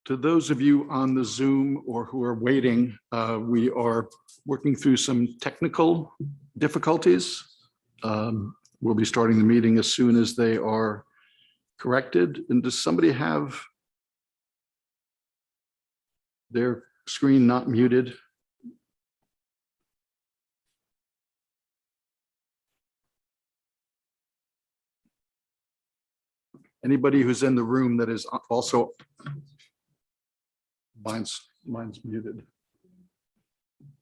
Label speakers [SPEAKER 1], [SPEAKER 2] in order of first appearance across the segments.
[SPEAKER 1] To those of you on the Zoom or who are waiting, we are working through some technical difficulties. We'll be starting the meeting as soon as they are corrected. And does somebody have their screen not muted? Anybody who's in the room that is also, mine's muted.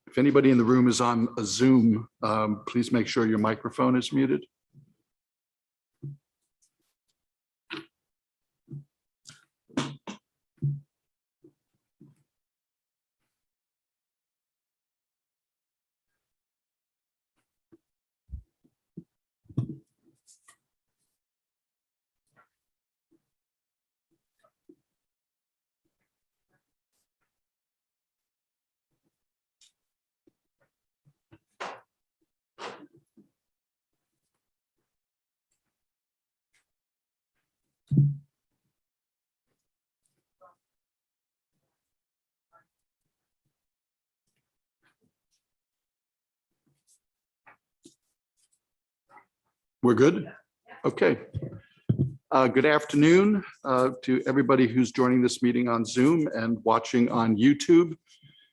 [SPEAKER 1] If anybody in the room is on a Zoom, please make sure your microphone is muted. We're good? Okay. Good afternoon to everybody who's joining this meeting on Zoom and watching on YouTube.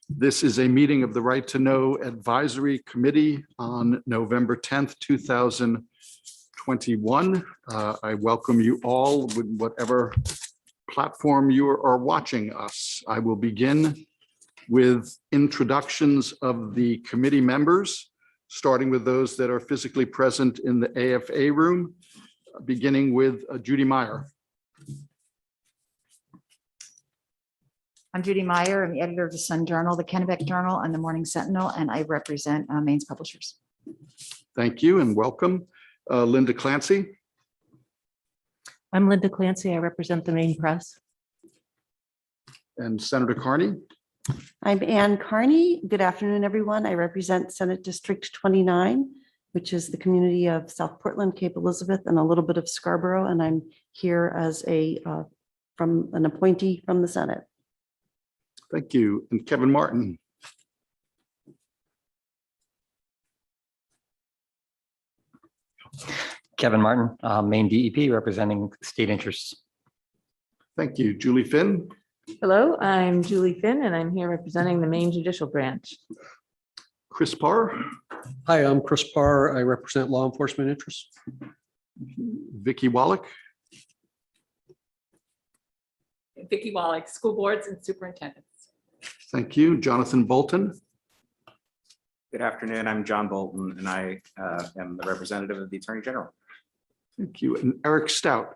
[SPEAKER 1] This is a meeting of the Right to Know Advisory Committee on November 10th, 2021. I welcome you all with whatever platform you are watching us. I will begin with introductions of the committee members, starting with those that are physically present in the AFA room, beginning with Judy Meyer.
[SPEAKER 2] I'm Judy Meyer. I'm the editor of the Sun Journal, the Kennebec Journal, and the Morning Sentinel, and I represent Maine's publishers.
[SPEAKER 1] Thank you and welcome. Linda Clancy.
[SPEAKER 3] I'm Linda Clancy. I represent the Maine Press.
[SPEAKER 1] And Senator Carney.
[SPEAKER 4] I'm Ann Carney. Good afternoon, everyone. I represent Senate District 29, which is the community of South Portland, Cape Elizabeth, and a little bit of Scarborough. And I'm here as from an appointee from the Senate.
[SPEAKER 1] Thank you. And Kevin Martin.
[SPEAKER 5] Kevin Martin, Maine DEP, representing state interests.
[SPEAKER 1] Thank you. Julie Finn.
[SPEAKER 3] Hello, I'm Julie Finn, and I'm here representing the Maine Judicial Branch.
[SPEAKER 1] Chris Parr.
[SPEAKER 6] Hi, I'm Chris Parr. I represent law enforcement interests.
[SPEAKER 1] Vicki Wallach.
[SPEAKER 7] Vicki Wallach, school boards and superintendents.
[SPEAKER 1] Thank you. Jonathan Bolton.
[SPEAKER 8] Good afternoon. I'm John Bolton, and I am the representative of the Attorney General.
[SPEAKER 1] Thank you. And Eric Stout.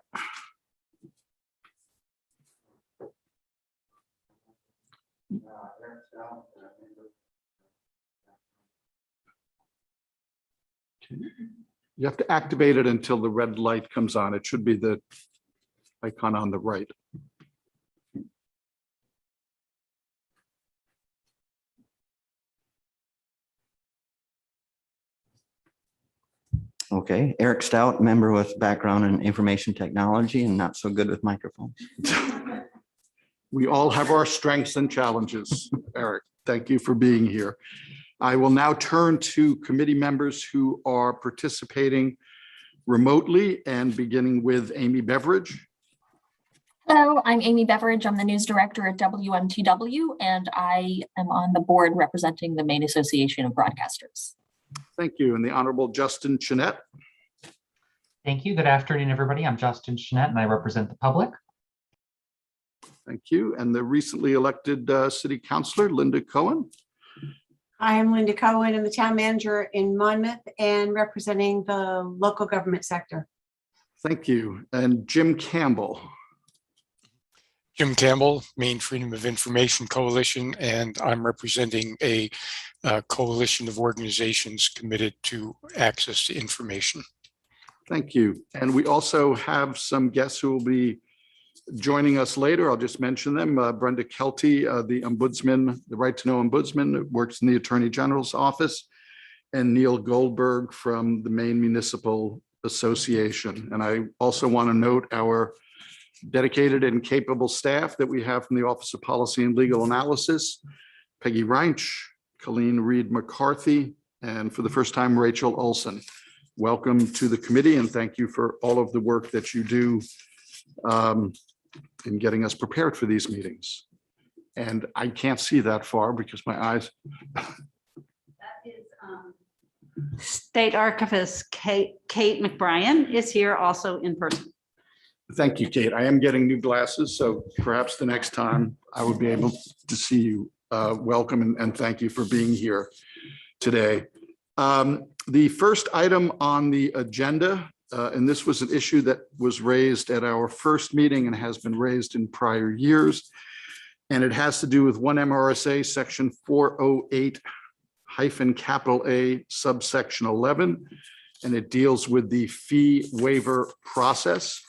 [SPEAKER 1] You have to activate it until the red light comes on. It should be the icon on the right.
[SPEAKER 9] Okay, Eric Stout, member with background in information technology and not so good with microphones.
[SPEAKER 1] We all have our strengths and challenges. Eric, thank you for being here. I will now turn to committee members who are participating remotely and beginning with Amy Beveridge.
[SPEAKER 10] Hello, I'm Amy Beveridge. I'm the news director at WMTW, and I am on the board representing the Maine Association of Broadcasters.
[SPEAKER 1] Thank you. And the Honorable Justin Chenette.
[SPEAKER 11] Thank you. Good afternoon, everybody. I'm Justin Chenette, and I represent the public.
[SPEAKER 1] Thank you. And the recently elected City Councilor, Linda Cohen.
[SPEAKER 12] I'm Linda Cohen. I'm the town manager in Monmouth and representing the local government sector.
[SPEAKER 1] Thank you. And Jim Campbell.
[SPEAKER 13] Jim Campbell, Maine Freedom of Information Coalition, and I'm representing a coalition of organizations committed to access to information.
[SPEAKER 1] Thank you. And we also have some guests who will be joining us later. I'll just mention them. Brenda Kelty, the ombudsman, the Right to Know ombudsman, works in the Attorney General's office, and Neil Goldberg from the Maine Municipal Association. And I also want to note our dedicated and capable staff that we have from the Office of Policy and Legal Analysis, Peggy Reinsch, Colleen Reed McCarthy, and for the first time, Rachel Olson. Welcome to the committee and thank you for all of the work that you do in getting us prepared for these meetings. And I can't see that far because my eyes.
[SPEAKER 14] State Archivist Kate McBrien is here also in person.
[SPEAKER 1] Thank you, Kate. I am getting new glasses, so perhaps the next time I will be able to see you. Welcome and thank you for being here today. The first item on the agenda, and this was an issue that was raised at our first meeting and has been raised in prior years, and it has to do with 1 MRSA section 408-A subsection 11, and it deals with the fee waiver process.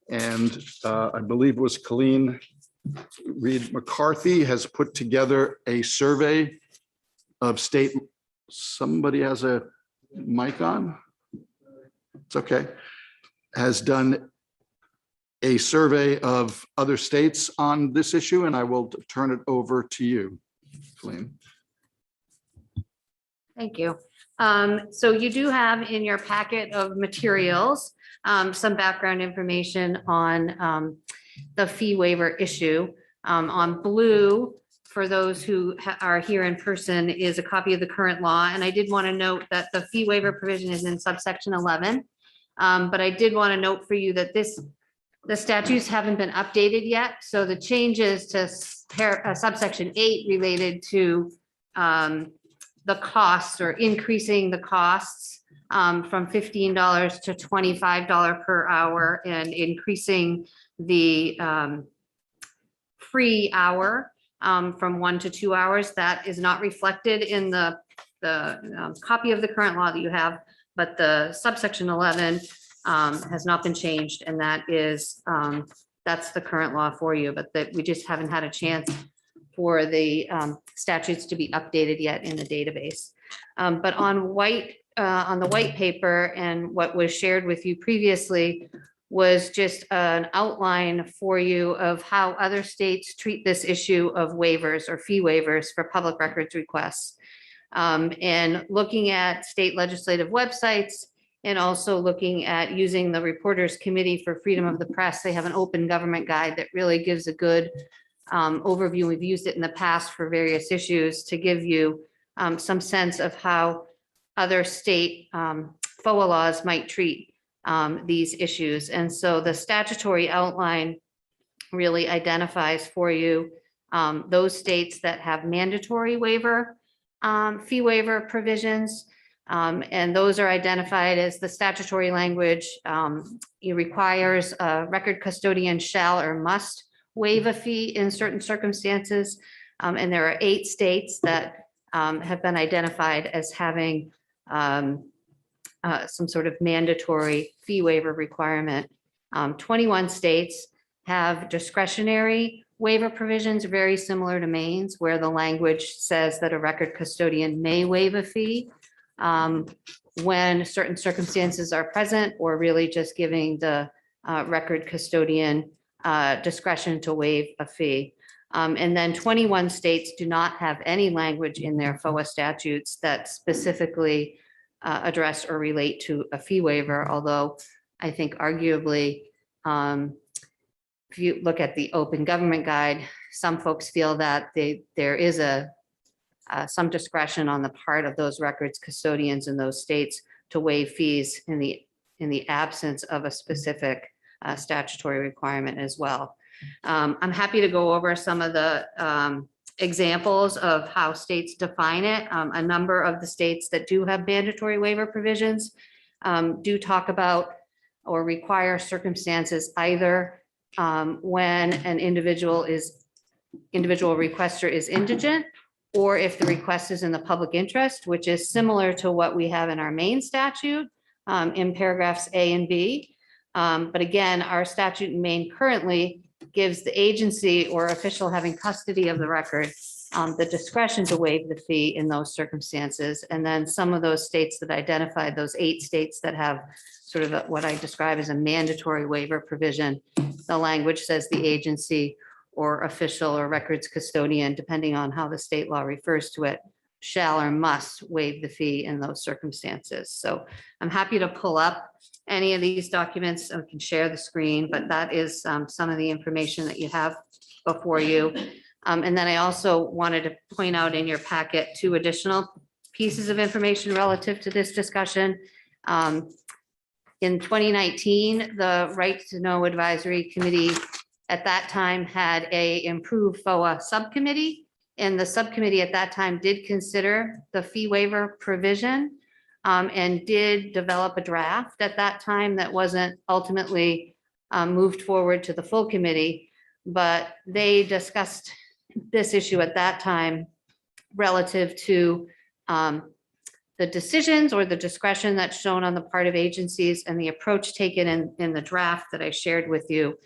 [SPEAKER 1] And I believe it was Colleen Reed McCarthy has put together a survey of state. Somebody has a mic on? It's okay. Has done a survey of other states on this issue, and I will turn it over to you, Colleen.
[SPEAKER 15] Thank you. So you do have in your packet of materials some background information on the fee waiver issue. On blue, for those who are here in person, is a copy of the current law. And I did want to note that the fee waiver provision is in subsection 11. But I did want to note for you that the statutes haven't been updated yet. So the changes to subsection 8 related to the costs or increasing the costs from $15 to $25 per hour and increasing the free hour from 1 to 2 hours. That is not reflected in the copy of the current law that you have, but the subsection 11 has not been changed, and that is that's the current law for you, but that we just haven't had a chance for the statutes to be updated yet in the database. But on the white paper and what was shared with you previously was just an outline for you of how other states treat this issue of waivers or fee waivers for public records requests. And looking at state legislative websites and also looking at using the Reporters Committee for Freedom of the Press. They have an open government guide that really gives a good overview. We've used it in the past for various issues to give you some sense of how other state FOA laws might treat these issues. And so the statutory outline really identifies for you those states that have mandatory waiver, fee waiver provisions. And those are identified as the statutory language. It requires a record custodian shall or must waive a fee in certain circumstances. And there are 8 states that have been identified as having some sort of mandatory fee waiver requirement. 21 states have discretionary waiver provisions very similar to Maine's, where the language says that a record custodian may waive a fee when certain circumstances are present, or really just giving the record custodian discretion to waive a fee. And then 21 states do not have any language in their FOA statutes that specifically address or relate to a fee waiver, although I think arguably, if you look at the open government guide, some folks feel that there is some discretion on the part of those records custodians in those states to waive fees in the absence of a specific statutory requirement as well. I'm happy to go over some of the examples of how states define it. A number of the states that do have mandatory waiver provisions do talk about or require circumstances either when an individual requester is indigent, or if the request is in the public interest, which is similar to what we have in our main statute in paragraphs A and B. But again, our statute in Maine currently gives the agency or official having custody of the record the discretion to waive the fee in those circumstances. And then some of those states that identified, those 8 states that have sort of what I describe as a mandatory waiver provision, the language says the agency or official or records custodian, depending on how the state law refers to it, shall or must waive the fee in those circumstances. So I'm happy to pull up any of these documents. I can share the screen, but that is some of the information that you have before you. And then I also wanted to point out in your packet 2 additional pieces of information relative to this discussion. In 2019, the Right to Know Advisory Committee at that time had a improved FOA subcommittee. And the subcommittee at that time did consider the fee waiver provision and did develop a draft at that time that wasn't ultimately moved forward to the full committee. But they discussed this issue at that time relative to the decisions or the discretion that's shown on the part of agencies, and the approach taken in the draft that I shared with you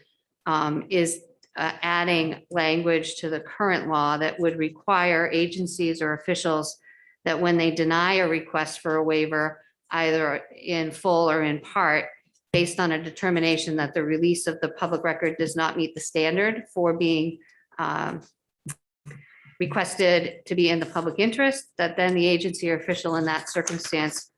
[SPEAKER 15] is adding language to the current law that would require agencies or officials that when they deny a request for a waiver, either in full or in part, based on a determination that the release of the public record does not meet the standard for being requested to be in the public interest, that then the agency or official in that circumstance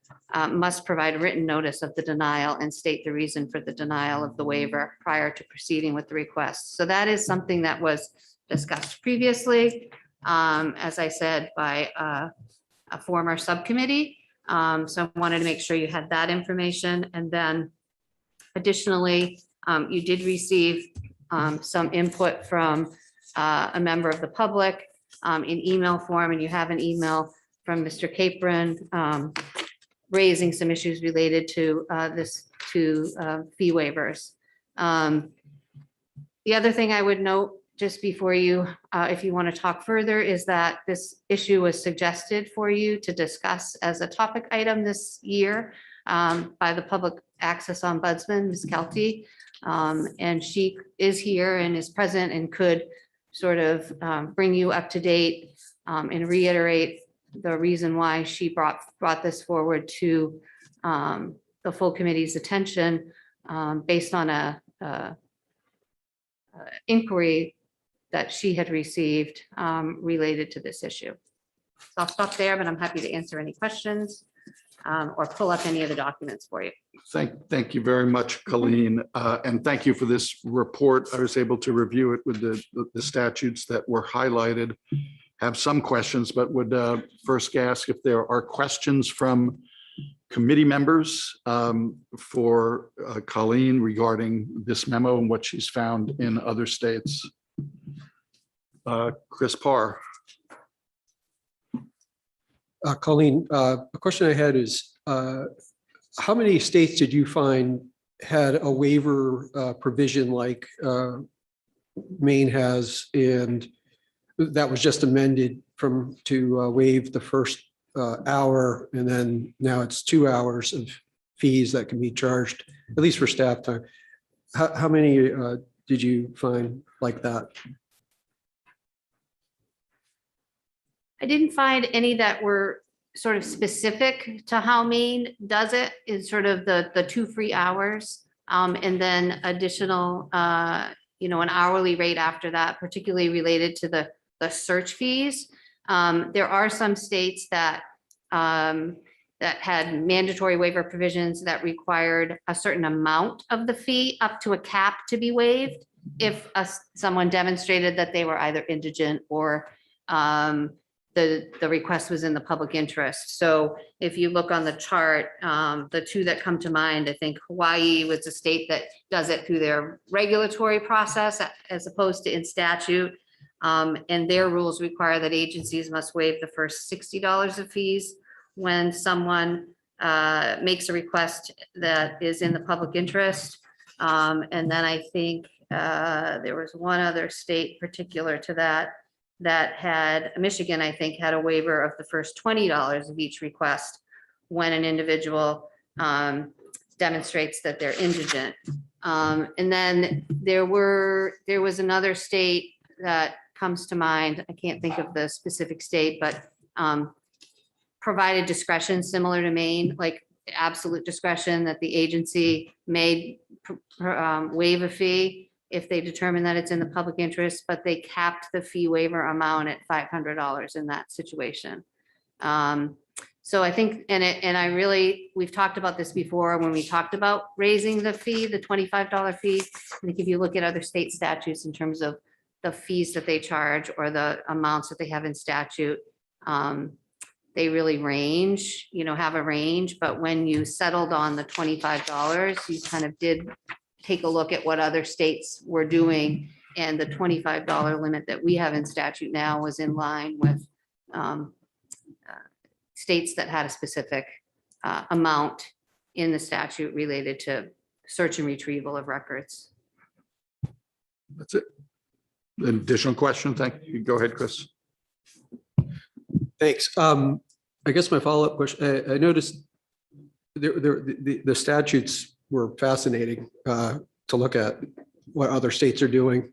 [SPEAKER 15] must provide written notice of the denial and state the reason for the denial of the waiver prior to proceeding with the request. So that is something that was discussed previously, as I said, by a former subcommittee. So I wanted to make sure you had that information. And then additionally, you did receive some input from a member of the public in email form, and you have an email from Mr. Capron raising some issues related to fee waivers. The other thing I would note just before you, if you want to talk further, is that this issue was suggested for you to discuss as a topic item this year by the Public Access Ombudsman, Ms. Kelty. And she is here and is present and could sort of bring you up to date and reiterate the reason why she brought this forward to the full committee's attention based on a inquiry that she had received related to this issue. So I'll stop there, but I'm happy to answer any questions or pull up any of the documents for you.
[SPEAKER 1] Thank you very much, Colleen. And thank you for this report. I was able to review it with the statutes that were highlighted. Have some questions, but would first ask if there are questions from committee members for Colleen regarding this memo and what she's found in other states. Chris Parr.
[SPEAKER 6] Colleen, a question I had is, how many states did you find had a waiver provision like Maine has, and that was just amended to waive the first hour, and then now it's 2 hours of fees that can be charged, at least for staff time? How many did you find like that?
[SPEAKER 15] I didn't find any that were sort of specific to how Maine does it, is sort of the 2 free hours. And then additional, an hourly rate after that, particularly related to the search fees. There are some states that had mandatory waiver provisions that required a certain amount of the fee up to a cap to be waived if someone demonstrated that they were either indigent or the request was in the public interest. So if you look on the chart, the 2 that come to mind, I think Hawaii was a state that does it through their regulatory process as opposed to in statute. And their rules require that agencies must waive the first $60 of fees when someone makes a request that is in the public interest. And then I think there was one other state particular to that had, Michigan, I think, had a waiver of the first $20 of each request when an individual demonstrates that they're indigent. And then there was another state that comes to mind. I can't think of the specific state, but provided discretion similar to Maine, like absolute discretion that the agency may waive a fee if they determine that it's in the public interest, but they capped the fee waiver amount at $500 in that situation. So I think, we've talked about this before when we talked about raising the fee, the $25 fee. I think if you look at other state statutes in terms of the fees that they charge or the amounts that they have in statute, they really range, have a range, but when you settled on the $25, you kind of did take a look at what other states were doing. And the $25 limit that we have in statute now was in line with states that had a specific amount in the statute related to search and retrieval of records.
[SPEAKER 1] That's it. Additional question? Thank you. Go ahead, Chris.
[SPEAKER 6] Thanks. I guess my follow-up question, I noticed the statutes were fascinating to look at what other states are doing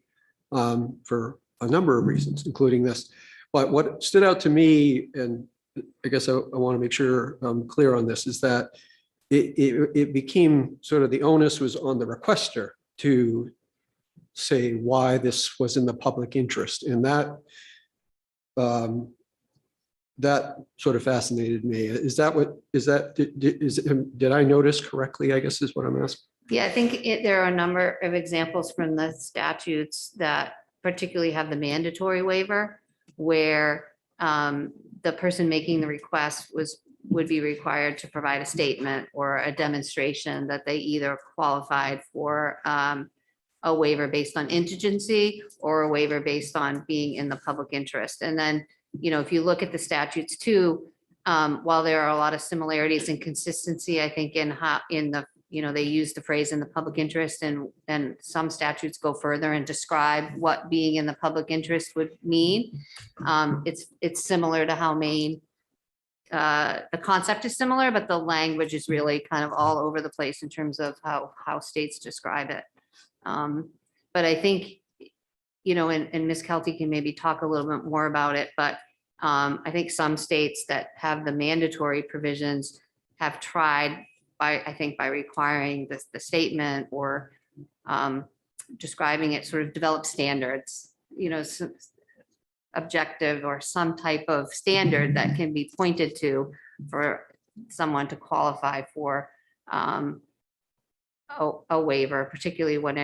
[SPEAKER 6] for a number of reasons, including this. But what stood out to me, and I guess I want to make sure I'm clear on this, is that it became sort of the onus was on the requester to say why this was in the public interest. And that sort of fascinated me. Did I notice correctly, I guess is what I'm asking?
[SPEAKER 15] Yeah, I think there are a number of examples from the statutes that particularly have the mandatory waiver where the person making the request would be required to provide a statement or a demonstration that they either qualified for a waiver based on indigency or a waiver based on being in the public interest. And then, if you look at the statutes too, while there are a lot of similarities and consistency, I think they use the phrase in the public interest, and some statutes go further and describe what being in the public interest would mean. It's similar to how Maine, the concept is similar, but the language is really kind of all over the place in terms of how states describe it. But I think, and Ms. Kelty can maybe talk a little bit more about it, but I think some states that have the mandatory provisions have tried by requiring the statement or describing it, sort of develop standards, objective or some type of standard that can be pointed to for someone to qualify for a waiver, particularly when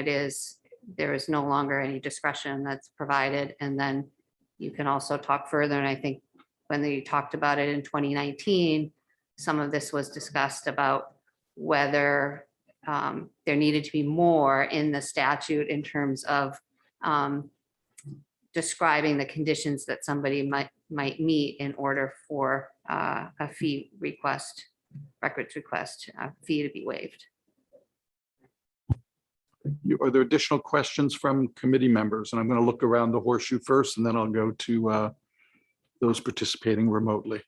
[SPEAKER 15] there is no longer any discretion that's provided. And then you can also talk further. And I think when they talked about it in 2019, some of this was discussed about whether there needed to be more in the statute in terms of describing the conditions that somebody might meet in order for a fee request, records request, fee to be waived.
[SPEAKER 1] Are there additional questions from committee members? And I'm going to look around the horseshoe first, and then I'll go to those participating remotely.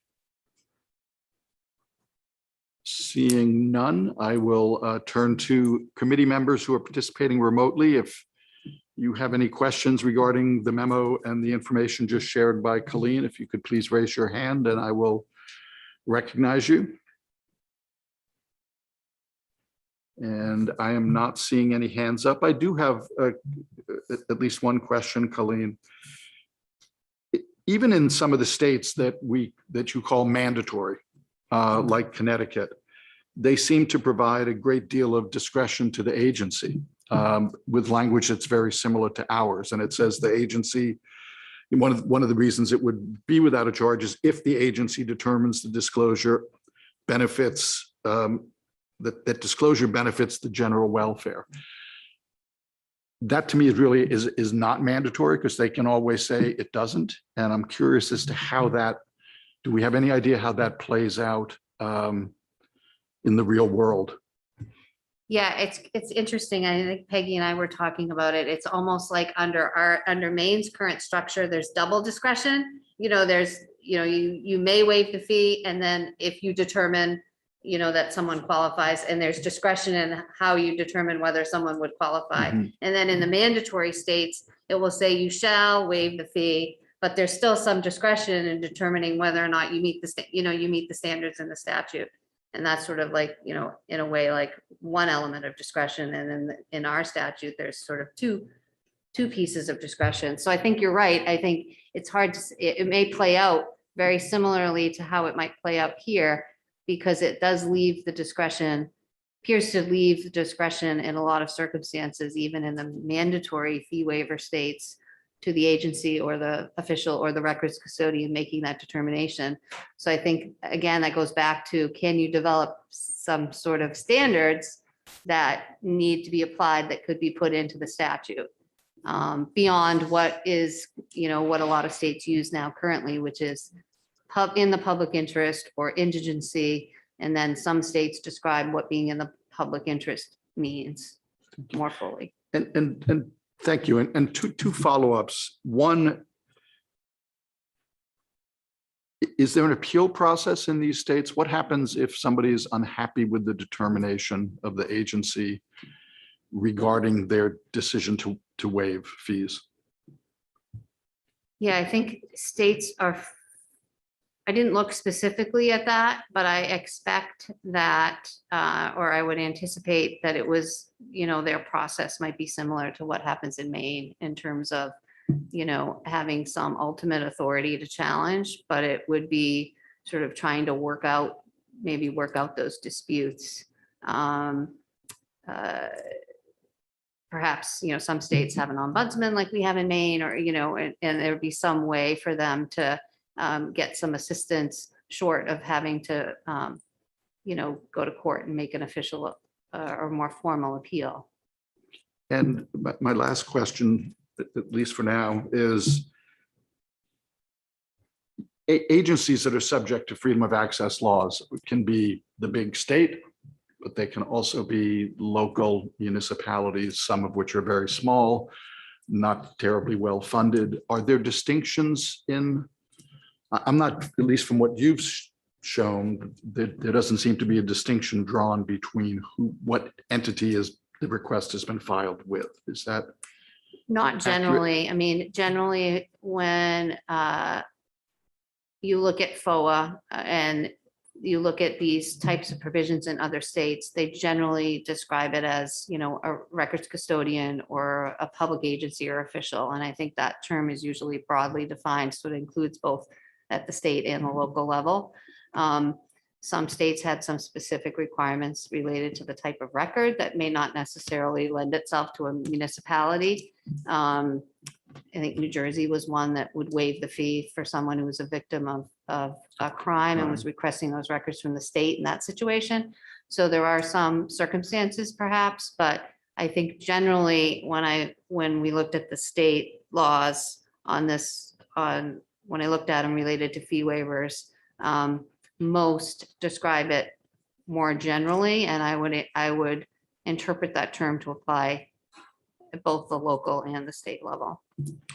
[SPEAKER 1] Seeing none, I will turn to committee members who are participating remotely. If you have any questions regarding the memo and the information just shared by Colleen, if you could please raise your hand and I will recognize you. And I am not seeing any hands up. I do have at least one question, Colleen. Even in some of the states that you call mandatory, like Connecticut, they seem to provide a great deal of discretion to the agency with language that's very similar to ours. And it says the agency, one of the reasons it would be without a charge is if the agency determines the disclosure benefits, that disclosure benefits the general welfare. That to me is not mandatory because they can always say it doesn't. And I'm curious as to how that, do we have any idea how that plays out in the real world?
[SPEAKER 15] Yeah, it's interesting. I think Peggy and I were talking about it. It's almost like under Maine's current structure, there's double discretion. You may waive the fee, and then if you determine that someone qualifies, and there's discretion in how you determine whether someone would qualify.
[SPEAKER 1] Mm-hmm.
[SPEAKER 15] And then in the mandatory states, it will say you shall waive the fee, but there's still some discretion in determining whether or not you meet the standards in the statute. And that's sort of like, in a way, like one element of discretion. And then in our statute, there's sort of two pieces of discretion. So I think you're right. I think it's hard to, it may play out very similarly to how it might play out here, because it does leave the discretion, appears to leave the discretion in a lot of circumstances, even in the mandatory fee waiver states, to the agency or the official or the records custodian making that determination. So I think, again, that goes back to, can you develop some sort of standards that need to be applied that could be put into the statute? Beyond what is, what a lot of states use now currently, which is in the public interest or indigency. And then some states describe what being in the public interest means more fully.
[SPEAKER 1] And thank you. And two follow-ups. One, is there an appeal process in these states? What happens if somebody is unhappy with the determination of the agency regarding their decision to waive fees?
[SPEAKER 15] Yeah, I think states are, I didn't look specifically at that, but I expect that, or I would anticipate that it was, their process might be similar to what happens in Maine in terms of, having some ultimate authority to challenge, but it would be sort of trying to work out those disputes. Perhaps, some states have an ombudsman like we have in Maine, or, and there would be some way for them to get some assistance short of having to, go to court and make an official or more formal appeal.
[SPEAKER 1] And my last question, at least for now, is agencies that are subject to freedom of access laws can be the big state, but they can also be local municipalities, some of which are very small, not terribly well funded. Are there distinctions in, I'm not, at least from what you've shown, there doesn't seem to be a distinction drawn between what entity is the request has been filed with. Is that
[SPEAKER 15] not generally? I mean, generally when you look at FOA and you look at these types of provisions in other states, they generally describe it as, a records custodian or a public agency or official. And I think that term is usually broadly defined, so it includes both at the state and the local level. Some states had some specific requirements related to the type of record that may not necessarily lend itself to a municipality. I think New Jersey was one that would waive the fee for someone who was a victim of a crime and was requesting those records from the state in that situation. So there are some circumstances perhaps, but I think generally when we looked at the state laws on this, when I looked at them related to fee waivers, most describe it more generally, and I would interpret that term to apply at both the local and the state level.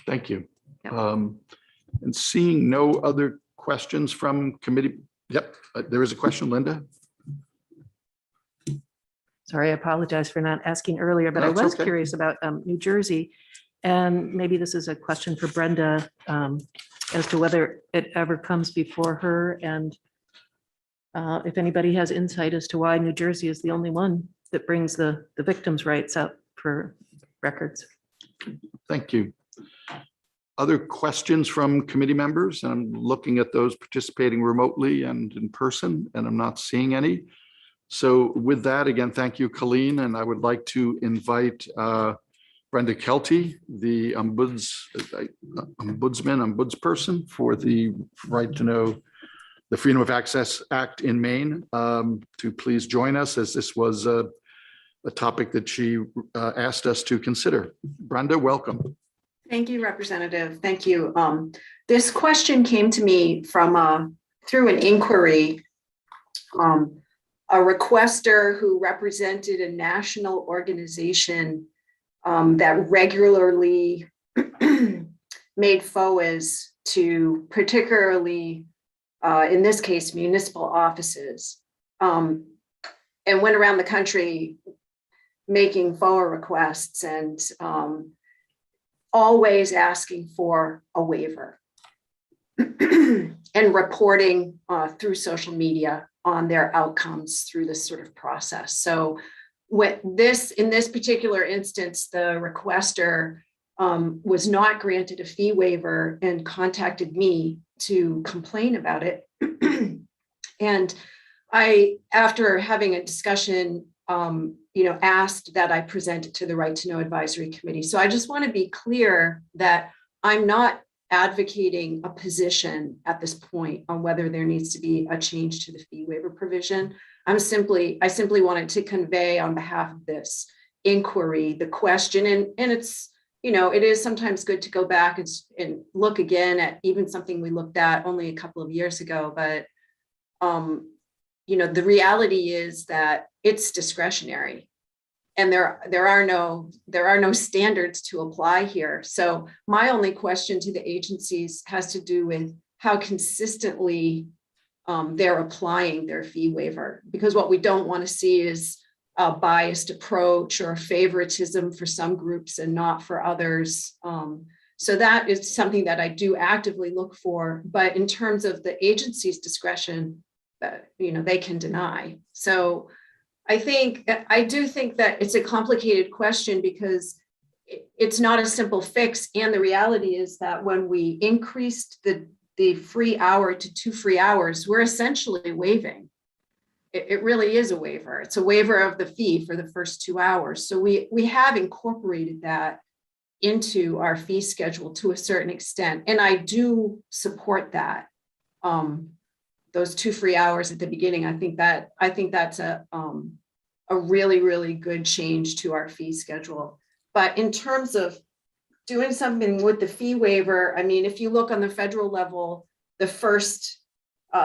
[SPEAKER 1] Thank you.
[SPEAKER 15] Yep.
[SPEAKER 1] And seeing no other questions from committee. Yep, there is a question, Linda.
[SPEAKER 3] Sorry, I apologize for not asking earlier, but I
[SPEAKER 1] That's
[SPEAKER 3] was
[SPEAKER 1] okay.
[SPEAKER 3] curious about New Jersey. And maybe this is a question for Brenda as to whether it ever comes before her, and if anybody has insight as to why New Jersey is the only one that brings the victims' rights up for records.
[SPEAKER 1] Thank you. Other questions from committee members? And I'm looking at those participating remotely and in person, and I'm not seeing any. So with that, again, thank you, Colleen. And I would like to invite Brenda Kelty, the ombudsperson for the Right to Know, the Freedom of Access Act in Maine, to please join us, as this was a topic that she asked us to consider. Brenda, welcome.
[SPEAKER 16] Thank you, Representative. Thank you. This question came to me from through an inquiry. A requester who represented a national organization that regularly made FOAs to particularly, in this case, municipal offices, and went around the country making FOA requests and always asking for a waiver and reporting through social media on their outcomes through this sort of process. So in this particular instance, the requester was not granted a fee waiver and contacted me to complain about it. And I, after having a discussion, asked that I present it to the Right to Know Advisory Committee. So I just want to be clear that I'm not advocating a position at this point on whether there needs to be a change to the fee waiver provision. I simply wanted to convey on behalf of this inquiry, the question, and it's, it is sometimes good to go back and look again at even something we looked at only a couple of years ago, but the reality is that it's discretionary. And there are no standards to apply here. So my only question to the agencies has to do with how consistently they're applying their fee waiver, because what we don't want to see is a biased approach or favoritism for some groups and not for others. So that is something that I do actively look for. But in terms of the agency's discretion, they can deny. So I do think that it's a complicated question because it's not a simple fix. And the reality is that when we increased the free hour to 2 free hours, we're essentially waiving. It really is a waiver. It's a waiver of the fee for the first 2 hours. So we have incorporated that into our fee schedule to a certain extent. And I do support that. Those 2 free hours at the beginning, I think that's a really, really good change to our fee schedule. But in terms of doing something with the fee waiver, I mean, if you look on the federal level, the first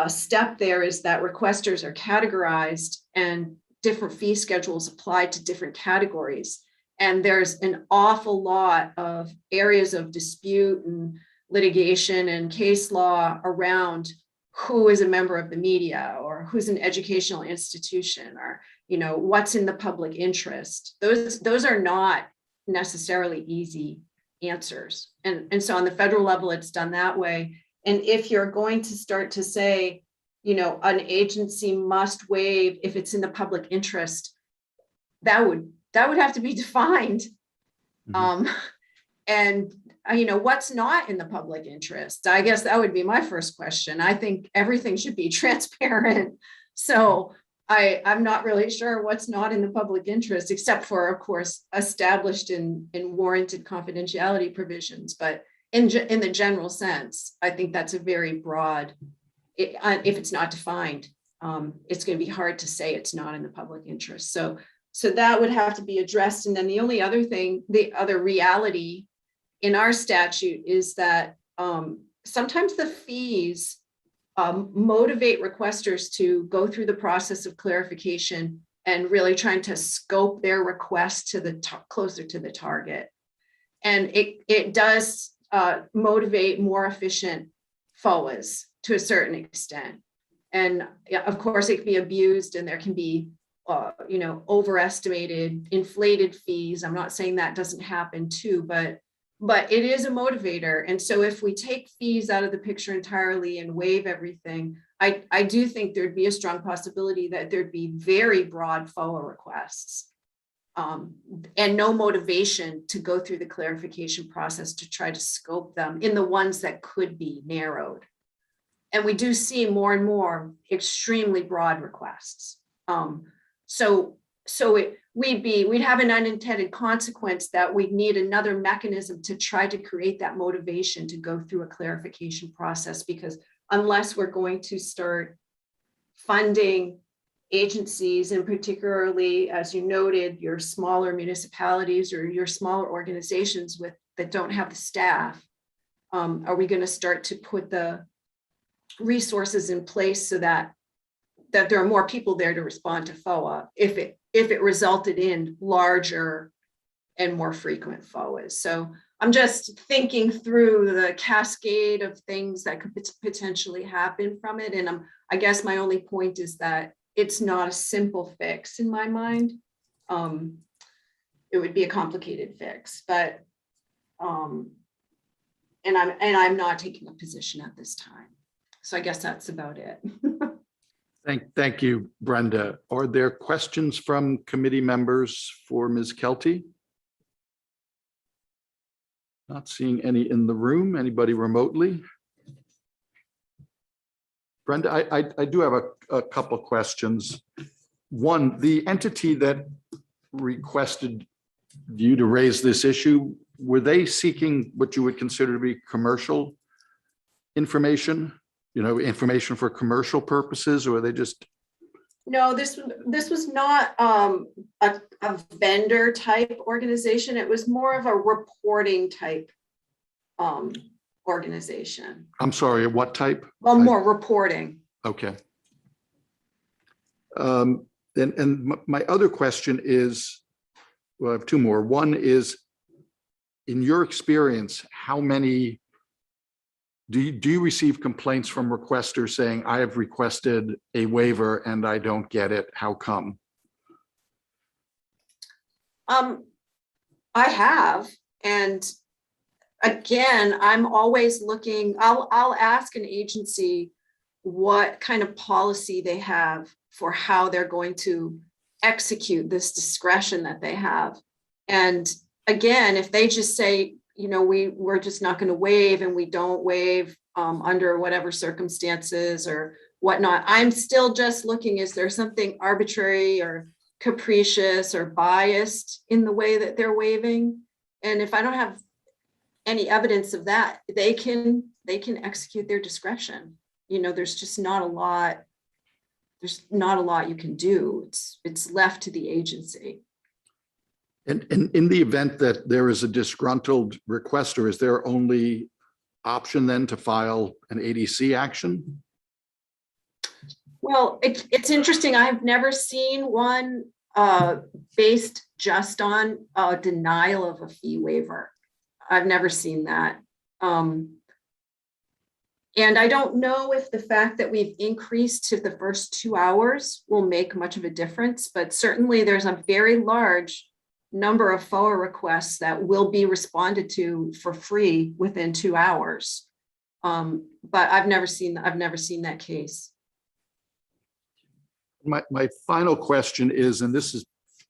[SPEAKER 16] step there is that requesters are categorized and different fee schedules applied to different categories. And there's an awful lot of areas of dispute and litigation and case law around who is a member of the media or who's an educational institution or, what's in the public interest. Those are not necessarily easy answers. And so on the federal level, it's done that way. And if you're going to start to say, an agency must waive if it's in the public interest, that would have to be defined.
[SPEAKER 9] Mhm.
[SPEAKER 16] And what's not in the public interest? I guess that would be my first question. I think everything should be transparent. So I'm not really sure what's not in the public interest, except for, of course, established and warranted confidentiality provisions. But in the general sense, I think that's a very broad, if it's not defined, it's going to be hard to say it's not in the public interest. So that would have to be addressed. And then the only other thing, the other reality in our statute is that sometimes the fees motivate requesters to go through the process of clarification and really trying to scope their request to the closer to the target. And it does motivate more efficient FOAs to a certain extent. And of course, it can be abused and there can be overestimated, inflated fees. I'm not saying that doesn't happen too, but it is a motivator. And so if we take fees out of the picture entirely and waive everything, I do think there'd be a strong possibility that there'd be very broad FOA requests and no motivation to go through the clarification process to try to scope them in the ones that could be narrowed. And we do see more and more extremely broad requests. We'd have an unintended consequence that we'd need another mechanism to try to create that motivation to go through a clarification process, because unless we're going to start funding agencies, and particularly, as you noted, your smaller municipalities or your smaller organizations that don't have the staff, are we going to start to put the resources in place so that there are more people there to respond to FOA if it resulted in larger and more frequent FOAs. So I'm just thinking through the cascade of things that could potentially happen from it. And I guess my only point is that it's not a simple fix in my mind. It would be a complicated fix, but and I'm not taking a position at this time. So I guess that's about it.
[SPEAKER 1] Thank you, Brenda. Are there questions from committee members for Ms. Kelty? Not seeing any in the room. Anybody remotely? Brenda, I do have a couple questions. One, the entity that requested you to raise this issue, were they seeking what you would consider to be commercial information? You know, information for commercial purposes, or are they just?
[SPEAKER 16] No, this was not a vendor type organization. It was more of a reporting type organization.
[SPEAKER 1] I'm sorry, what type?
[SPEAKER 16] Well, more reporting.
[SPEAKER 1] Okay. And my other question is, well, I have two more. One is, in your experience, how many do you receive complaints from requesters saying, I have requested a waiver and I don't get it? How come?
[SPEAKER 16] I have, and again, I'm always looking, I'll ask an agency what kind of policy they have for how they're going to execute this discretion that they have. And again, if they just say, you know, we're just not going to waive, and we don't waive under whatever circumstances or whatnot, I'm still just looking, is there something arbitrary or capricious or biased in the way that they're waiving? And if I don't have any evidence of that, they can execute their discretion. You know, there's just not a lot. There's not a lot you can do. It's left to the agency.
[SPEAKER 1] And in the event that there is a disgruntled requester, is there only option then to file an ADC action?
[SPEAKER 16] Well, it's interesting. I've never seen one based just on a denial of a fee waiver. I've never seen that. And I don't know if the fact that we've increased to the first 2 hours will make much of a difference, but certainly there's a very large number of FOA requests that will be responded to for free within 2 hours. But I've never seen that case.
[SPEAKER 1] My final question is, and this is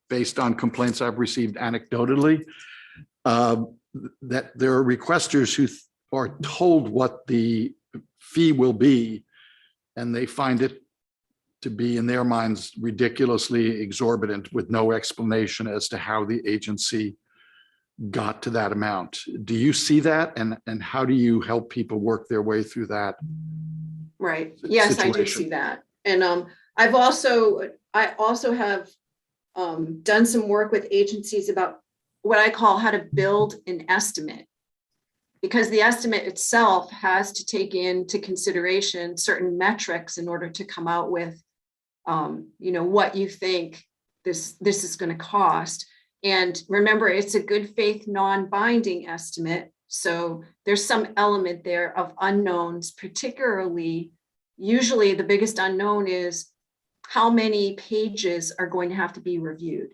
[SPEAKER 1] based on complaints I've received anecdotally, that there are requesters who are told what the fee will be, and they find it to be, in their minds, ridiculously exorbitant with no explanation as to how the agency got to that amount. Do you see that? And how do you help people work their way through that?
[SPEAKER 16] Right. Yes, I do see that. And I also have done some work with agencies about what I call how to build an estimate, because the estimate itself has to take into consideration certain metrics in order to come out with, you know, what you think this is going to cost. And remember, it's a good faith, non-binding estimate. So there's some element there of unknowns, particularly, usually the biggest unknown is how many pages are going to have to be reviewed,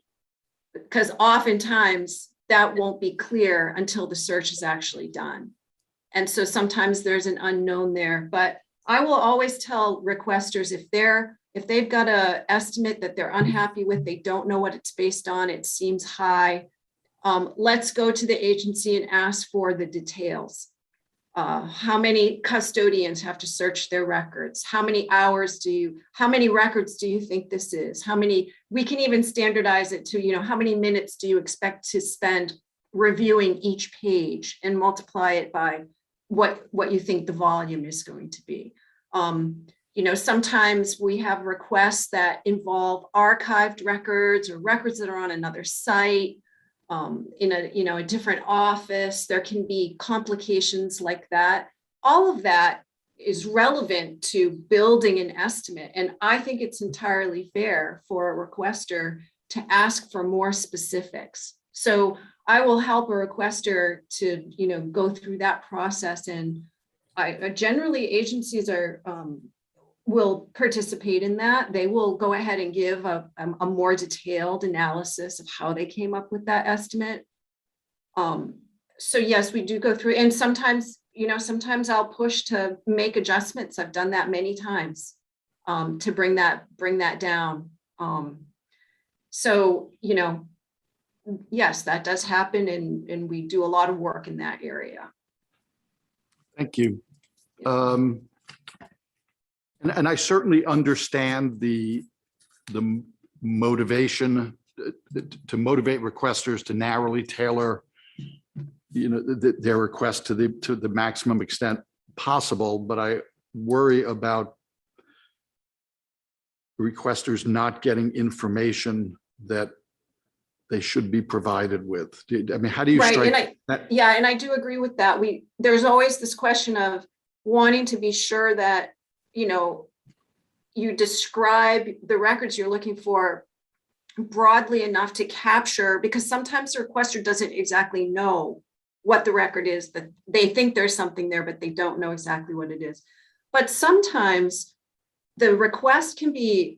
[SPEAKER 16] because oftentimes that won't be clear until the search is actually done. And so sometimes there's an unknown there, but I will always tell requesters, if they've got an estimate that they're unhappy with, they don't know what it's based on, it seems high, let's go to the agency and ask for the details. How many custodians have to search their records? How many records do you think this is? We can even standardize it to, you know, how many minutes do you expect to spend reviewing each page, and multiply it by what you think the volume is going to be. You know, sometimes we have requests that involve archived records or records that are on another site, in a different office. There can be complications like that. All of that is relevant to building an estimate. And I think it's entirely fair for a requester to ask for more specifics. So I will help a requester to, you know, go through that process. And generally agencies will participate in that. They will go ahead and give a more detailed analysis of how they came up with that estimate. So yes, we do go through, and sometimes I'll push to make adjustments. I've done that many times. to bring that down. So, you know, yes, that does happen, and we do a lot of work in that area.
[SPEAKER 1] Thank you. And I certainly understand the motivation to motivate requesters to narrowly tailor, you know, their request to the maximum extent possible, but I worry about requesters not getting information that they should be provided with. I mean, how do you
[SPEAKER 16] Right,
[SPEAKER 1] strike
[SPEAKER 16] and yeah, and I do agree with that. There's always this question of wanting to be sure that, you know, you describe the records you're looking for broadly enough to capture, because sometimes the requester doesn't exactly know what the record is, that they think there's something there, but they don't know exactly what it is. But sometimes the request can be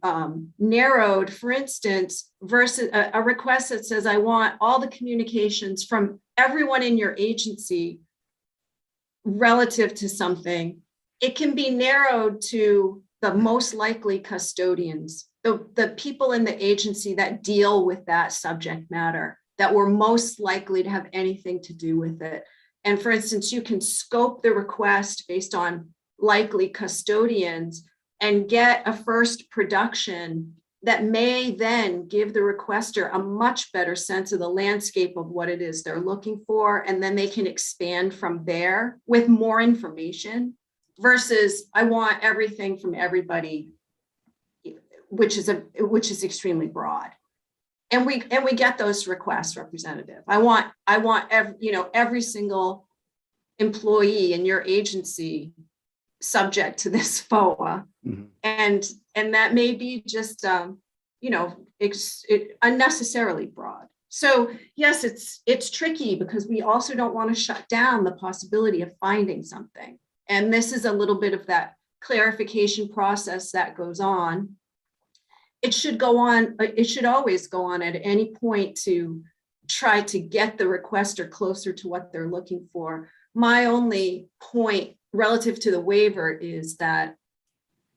[SPEAKER 16] narrowed, for instance, versus a request that says, I want all the communications from everyone in your agency relative to something. It can be narrowed to the most likely custodians, the people in the agency that deal with that subject matter, that were most likely to have anything to do with it. And for instance, you can scope the request based on likely custodians and get a first production that may then give the requester a much better sense of the landscape of what it is they're looking for. And then they can expand from there with more information versus I want everything from everybody, which is extremely broad. And we get those requests, Representative. I want every single employee in your agency subject to this FOA.
[SPEAKER 1] Mm-hmm.
[SPEAKER 16] And that may be just unnecessarily broad. So yes, it's tricky because we also don't want to shut down the possibility of finding something. And this is a little bit of that clarification process that goes on. It should go on, it should always go on at any point to try to get the requester closer to what they're looking for. My only point relative to the waiver is that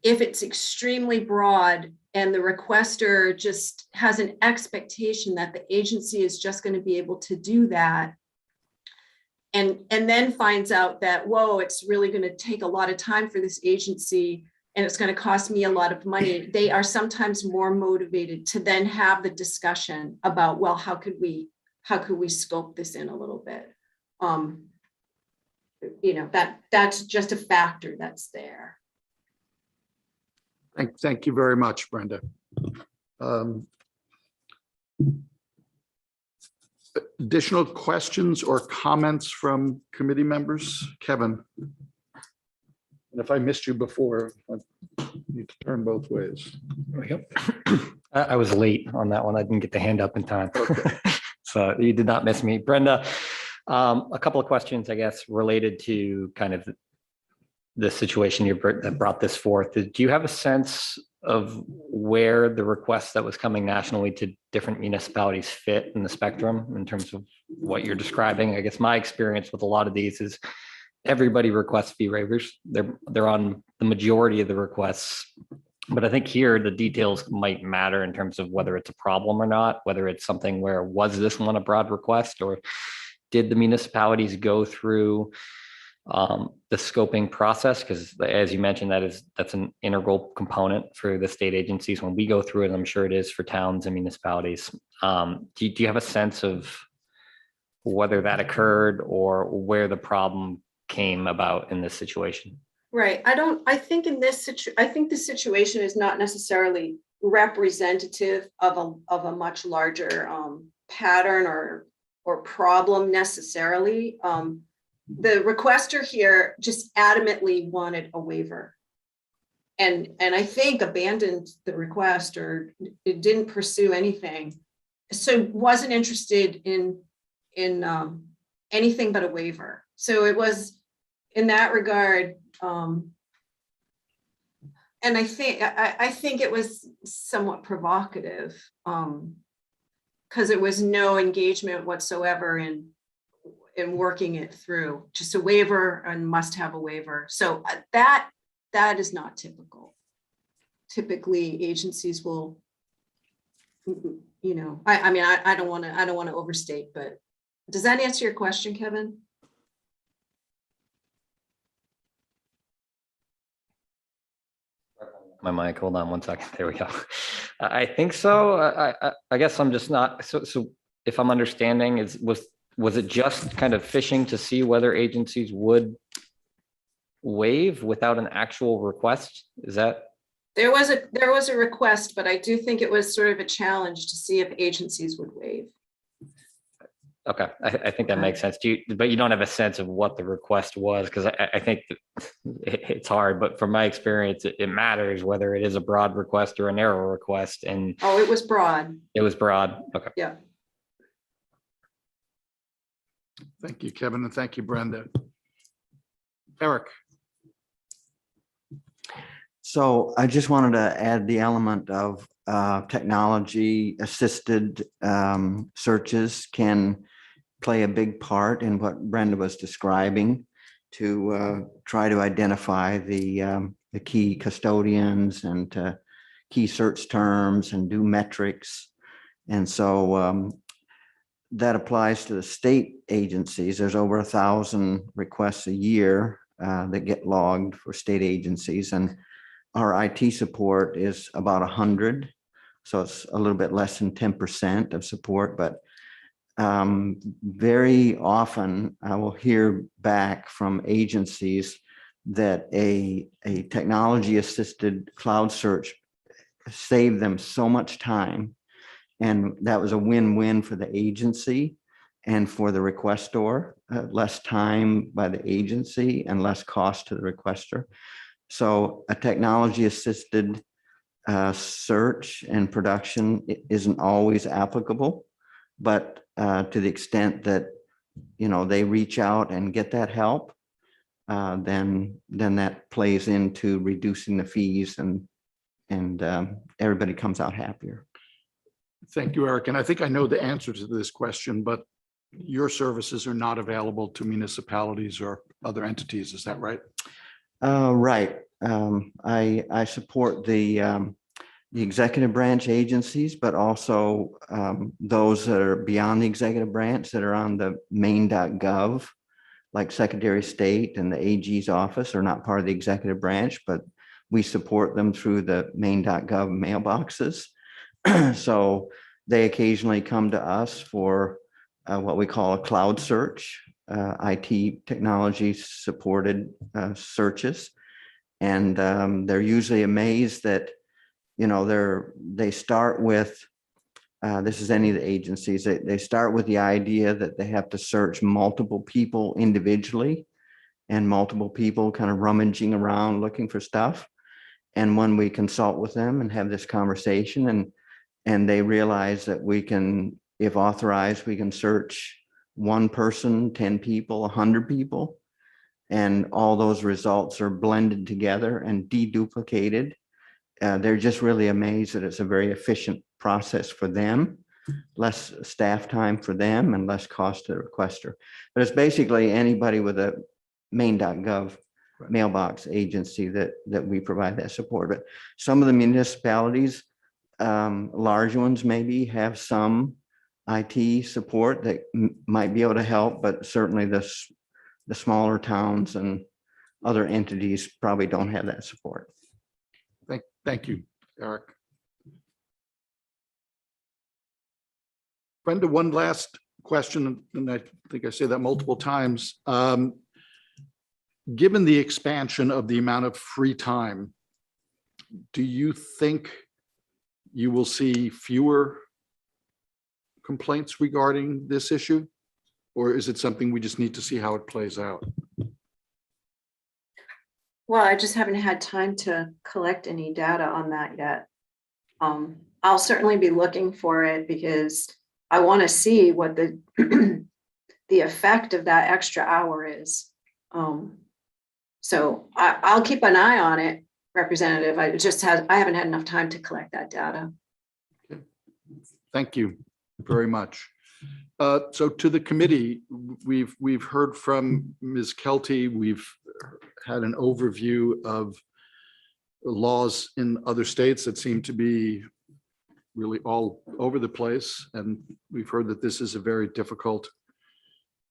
[SPEAKER 16] if it's extremely broad and the requester just has an expectation that the agency is just going to be able to do that, and then finds out that, whoa, it's really going to take a lot of time for this agency and it's going to cost me a lot of money, they are sometimes more motivated to then have the discussion about, well, how could we scope this in a little bit? That's just a factor that's there.
[SPEAKER 1] Thank you very much, Brenda. Additional questions or comments from committee members? Kevin? And if I missed you before, I need to turn both ways.
[SPEAKER 5] I was late on that one. I didn't get the hand up in time.
[SPEAKER 1] Okay.
[SPEAKER 5] So you did not miss me. Brenda, a couple of questions, I guess, related to kind of the situation that brought this forth. Do you have a sense of where the requests that was coming nationally to different municipalities fit in the spectrum in terms of what you're describing? I guess my experience with a lot of these is everybody requests fee waivers. They're on the majority of the requests. But I think here the details might matter in terms of whether it's a problem or not, whether it's something where was this one a broad request, or did the municipalities go through the scoping process? Because as you mentioned, that's an integral component for the state agencies when we go through it. I'm sure it is for towns and municipalities. Do you have a sense of whether that occurred or where the problem came about in this situation?
[SPEAKER 16] Right. I think the situation is not necessarily representative of a much larger pattern or problem necessarily. The requester here just adamantly wanted a waiver, and I think abandoned the request or it didn't pursue anything, so wasn't interested in anything but a waiver. So it was in that regard. And I think it was somewhat provocative because it was no engagement whatsoever in working it through, just a waiver and must have a waiver. So that is not typical, typically agencies will, you know, I mean, I don't want to overstate, but does that answer your question, Kevin?
[SPEAKER 5] My mic, hold on one second. There we go. I think so. I guess I'm just not, so if I'm understanding, was it just kind of fishing to see whether agencies would waive without an actual request? Is that?
[SPEAKER 16] There was a request, but I do think it was sort of a challenge to see if agencies would waive.
[SPEAKER 5] Okay, I think that makes sense. But you don't have a sense of what the request was, because I think it's hard, but from my experience, it matters whether it is a broad request or a narrow request. And
[SPEAKER 16] Oh, it was broad.
[SPEAKER 5] it was broad. Okay.
[SPEAKER 16] Yeah.
[SPEAKER 1] Thank you, Kevin, and thank you, Brenda. Eric.
[SPEAKER 9] So I just wanted to add the element of technology assisted searches can play a big part in what Brenda was describing to try to identify the key custodians and key search terms and do metrics. And so that applies to the state agencies. There's over 1,000 requests a year that get logged for state agencies, and our IT support is about 100. So it's a little bit less than 10% of support, but very often I will hear back from agencies that a technology assisted cloud search saved them so much time. And that was a win-win for the agency and for the requestor, less time by the agency and less cost to the requester. So a technology assisted search and production isn't always applicable, but to the extent that, you know, they reach out and get that help, then that plays into reducing the fees and everybody comes out happier.
[SPEAKER 1] Thank you, Eric. And I think I know the answer to this question, but your services are not available to municipalities or other entities. Is that right?
[SPEAKER 9] Right. I support the executive branch agencies, but also those that are beyond the executive branch that are on the main.gov, like Secretary of State and the AG's office are not part of the executive branch, but we support them through the main.gov mailboxes. So they occasionally come to us for what we call a cloud search, IT technology supported searches. And they're usually amazed that, you know, they start with, this is any of the agencies, they start with the idea that they have to search multiple people individually and multiple people kind of rummaging around looking for stuff. And when we consult with them and have this conversation and they realize that we can, if authorized, we can search one person, 10 people, 100 people, and all those results are blended together and deduplicated. They're just really amazed that it's a very efficient process for them, less staff time for them and less cost to the requester. But it's basically anybody with a main.gov mailbox agency that we provide that support. But some of the municipalities, large ones maybe, have some IT support that might be able to help, but certainly the smaller towns and other entities probably don't have that support.
[SPEAKER 1] Thank you, Eric. Brenda, one last question, and I think I say that multiple times. Given the expansion of the amount of free time, do you think you will see fewer complaints regarding this issue? Or is it something we just need to see how it plays out?
[SPEAKER 16] Well, I just haven't had time to collect any data on that yet. I'll certainly be looking for it because I want to see what the the effect of that extra hour is. So I'll keep an eye on it, Representative. I haven't had enough time to collect that data.
[SPEAKER 1] Okay. Thank you very much. So to the committee, we've heard from Ms. Kelty. We've had an overview of laws in other states that seem to be really all over the place. And we've heard that this is a very difficult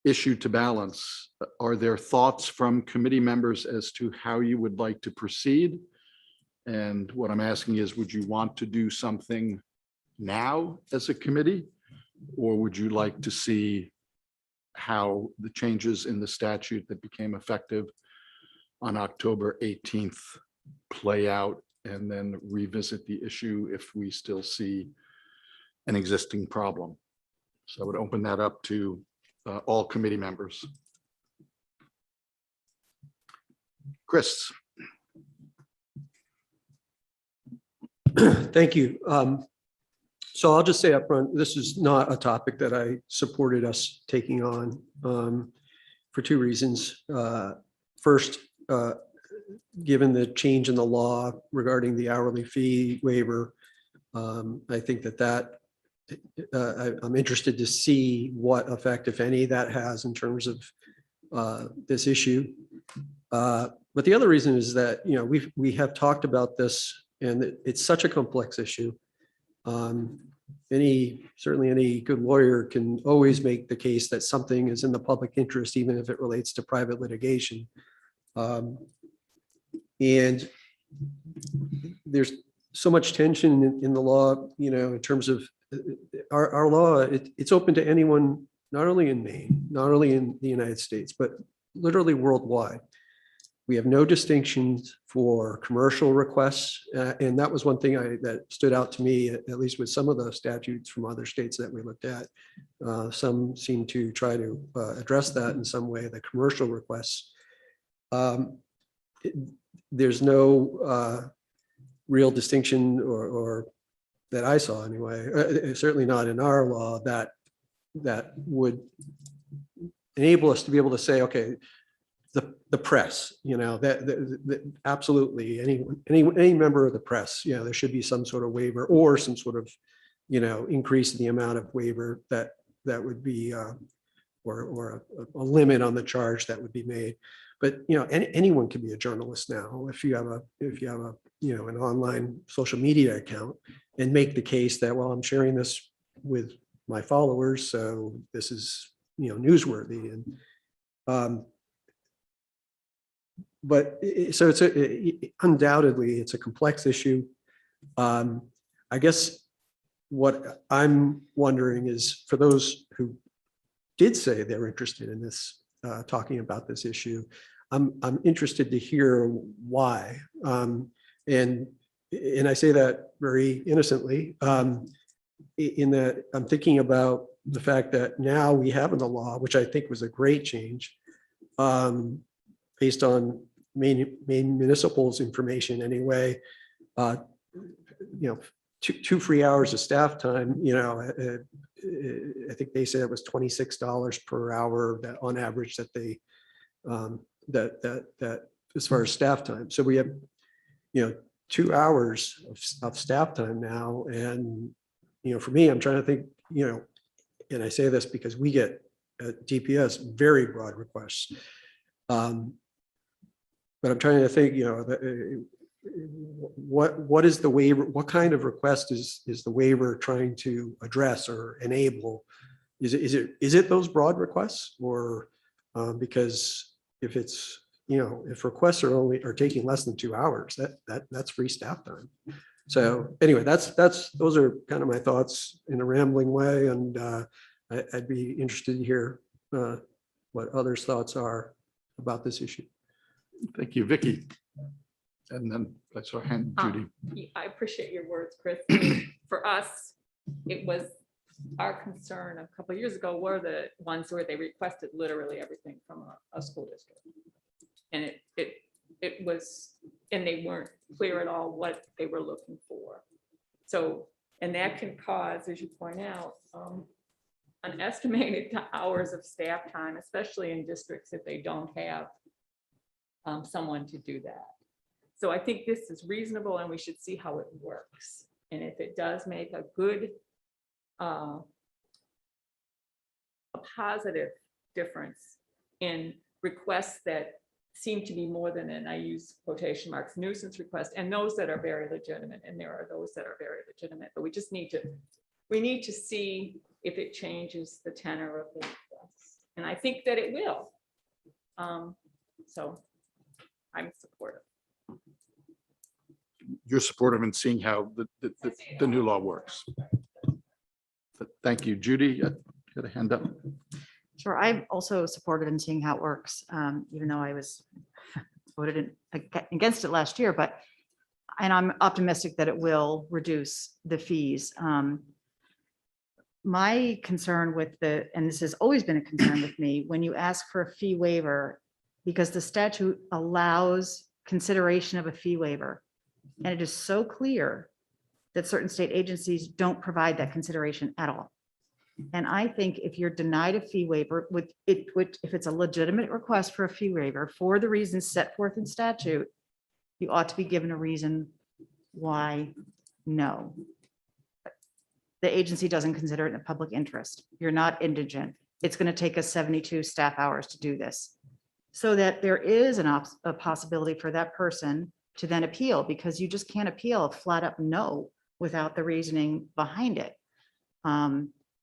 [SPEAKER 1] issue to balance. Are there thoughts from committee members as to how you would like to proceed? And what I'm asking is, would you want to do something now as a committee? Or would you like to see how the changes in the statute that became effective on October 18th play out and then revisit the issue if we still see an existing problem? So I would open that up to all committee members. Chris.
[SPEAKER 6] Thank you. So I'll just say up front, this is not a topic that I supported us taking on for two reasons. First, given the change in the law regarding the hourly fee waiver, I think that I'm interested to see what effect, if any, that has in terms of this issue. But the other reason is that, you know, we have talked about this, and it's such a complex issue. Certainly any good lawyer can always make the case that something is in the public interest, even if it relates to private litigation. And there's so much tension in the law, you know, in terms of our law. It's open to anyone, not only in Maine, not only in the United States, but literally worldwide. We have no distinctions for commercial requests. And that was one thing that stood out to me, at least with some of the statutes from other states that we looked at. Some seem to try to address that in some way, the commercial requests. There's no real distinction or that I saw anyway, certainly not in our law, that would enable us to be able to say, okay, the press, you know, that absolutely any member of the press, you know, there should be some sort of waiver or some sort of, you know, increase in the amount of waiver that would be or a limit on the charge that would be made. But, you know, anyone can be a journalist now if you have a you know, an online social media account and make the case that, well, I'm sharing this with my followers, so this is, you know, newsworthy. And but so it's undoubtedly it's a complex issue. I guess what I'm wondering is, for those who did say they're interested in this, talking about this issue, I'm interested to hear why. And I say that very innocently, in that I'm thinking about the fact that now we have in the law, which I think was a great change, based on Maine municipal's information anyway, you know, two free hours of staff time, you know, I think they said it was $26 per hour that on average that they, that as far as staff time. So we have, you know, 2 hours of staff time now. And, you know, for me, I'm trying to think, you know, and I say this because we get at DPS very broad requests. But I'm trying to think, you know, what is the waiver? What kind of request is the waiver trying to address or enable? Is it those broad requests, or because if it's, you know, if requests are taking less than 2 hours, that's free staff time. So anyway, those are kind of my thoughts in a rambling way, and I'd be interested to hear what others' thoughts are about this issue.
[SPEAKER 1] Thank you, Vicky. And then I saw hand Judy.
[SPEAKER 7] I appreciate your words, Chris. For us, it was our concern a couple of years ago were the ones where they requested literally everything from a school district. And it was, and they weren't clear at all what they were looking for. So, and that can cause, as you point out, unestimated hours of staff time, especially in districts if they don't have someone to do that. So I think this is reasonable and we should see how it works. And if it does make a good, a positive difference in requests that seem to be more than, and I use quotation marks, nuisance requests, and those that are very legitimate, and there are those that are very legitimate, but we just need to see if it changes the tenor of the request. And I think that it will. So I'm supportive.
[SPEAKER 1] You're supportive in seeing how the new law works. Thank you. Judy, you got a hand up.
[SPEAKER 2] Sure, I'm also supportive in seeing how it works, even though I was voted against it last year, and I'm optimistic that it will reduce the fees. My concern with and this has always been a concern with me, when you ask for a fee waiver, because the statute allows consideration of a fee waiver, and it is so clear that certain state agencies don't provide that consideration at all. And I think if you're denied a fee waiver if it's a legitimate request for a fee waiver for the reasons set forth in statute, you ought to be given a reason why no. The agency doesn't consider it in a public interest. You're not indigent. It's going to take us 72 staff hours to do this. So that there is a possibility for that person to then appeal, because you just can't appeal a flat up no without the reasoning behind it.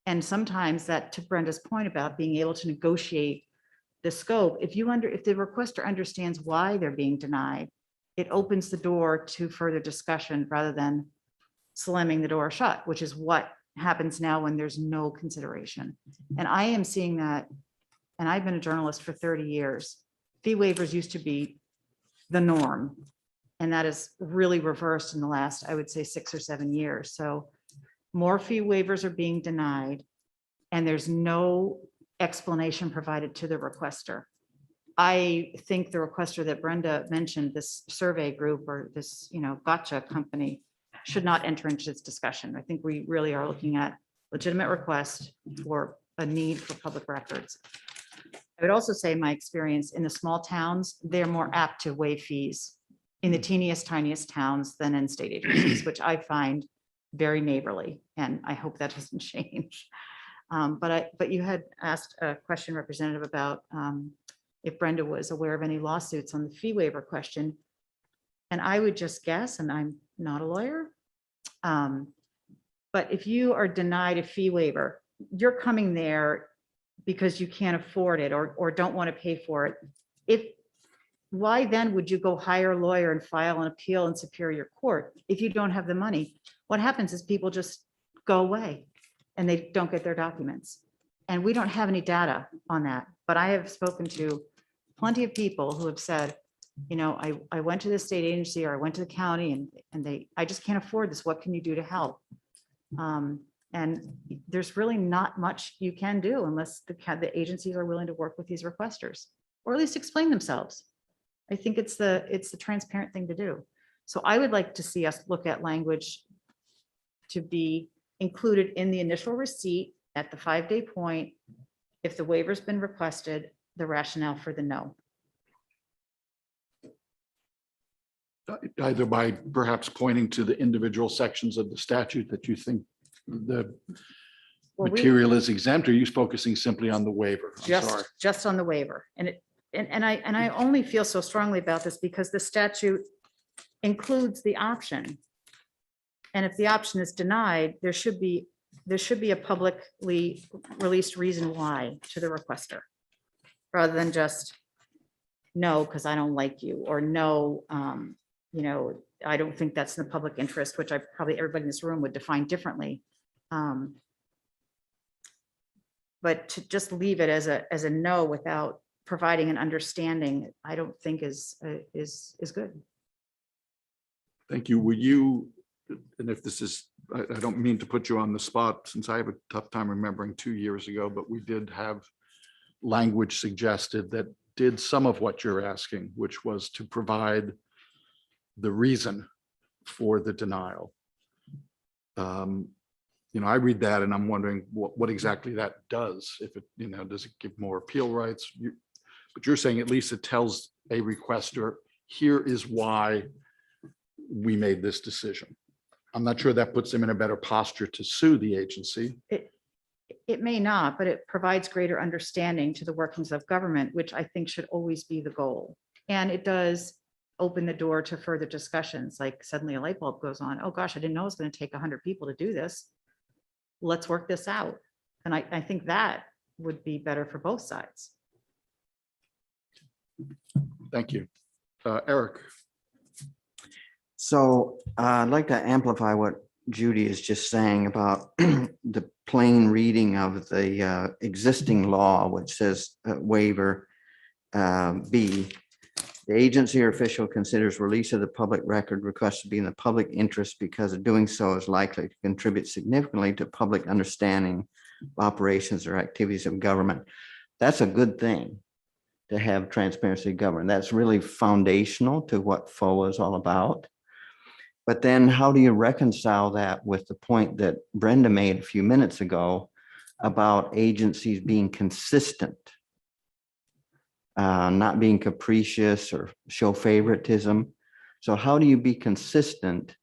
[SPEAKER 2] And sometimes that, to Brenda's point about being able to negotiate the scope, if the requester understands why they're being denied, it opens the door to further discussion rather than slamming the door shut, which is what happens now when there's no consideration. And I am seeing that, and I've been a journalist for 30 years. Fee waivers used to be the norm, and that is really reversed in the last, I would say, 6 or 7 years. So more fee waivers are being denied, and there's no explanation provided to the requester. I think the requester that Brenda mentioned, this survey group or this, gotcha company, should not enter into this discussion. I think we really are looking at legitimate request for a need for public records. I would also say my experience in the small towns, they're more apt to waive fees in the teeniest, tiniest towns than in state agencies, which I find very neighborly, and I hope that doesn't change. But you had asked a question, Representative, about if Brenda was aware of any lawsuits on the fee waiver question. And I would just guess, and I'm not a lawyer, but if you are denied a fee waiver, you're coming there because you can't afford it or don't want to pay for it. Why then would you go hire a lawyer and file an appeal in Superior Court if you don't have the money? What happens is people just go away and they don't get their documents. And we don't have any data on that. But I have spoken to plenty of people who have said, I went to the state agency or I went to the county and I just can't afford this. What can you do to help? And there's really not much you can do unless the agencies are willing to work with these requesters, or at least explain themselves. I think it's the transparent thing to do. So I would like to see us look at language to be included in the initial receipt at the 5-day point. If the waiver's been requested, the rationale for the no.
[SPEAKER 1] Either by perhaps pointing to the individual sections of the statute that you think the material is exempt, or are you focusing simply on the waiver? I'm sorry.
[SPEAKER 2] Just on the waiver. And I only feel so strongly about this because the statute includes the option. And if the option is denied, there should be a publicly released reason why to the requester, rather than just no, because I don't like you, or no, I don't think that's in the public interest, which probably everybody in this room would define differently. But to just leave it as a no without providing an understanding, I don't think is good.
[SPEAKER 1] Thank you. Will you, and if this is, I don't mean to put you on the spot since I have a tough time remembering 2 years ago, but we did have language suggested that did some of what you're asking, which was to provide the reason for the denial. I read that and I'm wondering what exactly that does. If it, does it give more appeal rights? But you're saying at least it tells a requester, here is why we made this decision. I'm not sure that puts them in a better posture to sue the agency.
[SPEAKER 2] It may not, but it provides greater understanding to the workings of government, which I think should always be the goal. And it does open the door to further discussions, like suddenly a light bulb goes on. Oh gosh, I didn't know it was going to take 100 people to do this. Let's work this out. And I think that would be better for both sides.
[SPEAKER 1] Thank you. Eric.
[SPEAKER 9] So I'd like to amplify what Judy is just saying about the plain reading of the existing law, which says waiver B. The agency or official considers release of the public record request to be in the public interest because of doing so is likely to contribute significantly to public understanding of operations or activities of government. That's a good thing to have transparency of government. That's really foundational to what FOA is all about. But then how do you reconcile that with the point that Brenda made a few minutes ago about agencies being consistent, not being capricious or show favoritism? So how do you be consistent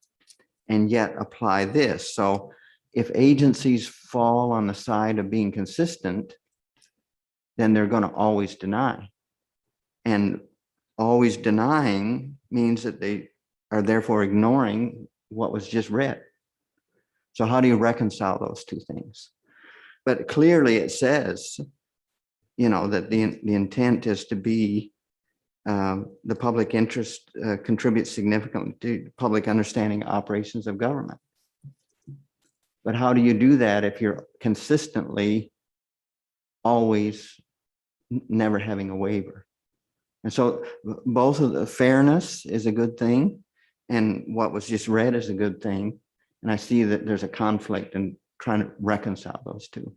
[SPEAKER 9] and yet apply this? So if agencies fall on the side of being consistent, then they're going to always deny. And always denying means that they are therefore ignoring what was just read. So how do you reconcile those two things? But clearly it says, you know, that the intent is to be the public interest contributes significantly to public understanding operations of government. But how do you do that if you're consistently always never having a waiver? And so both of the fairness is a good thing, and what was just read is a good thing. And I see that there's a conflict in trying to reconcile those two.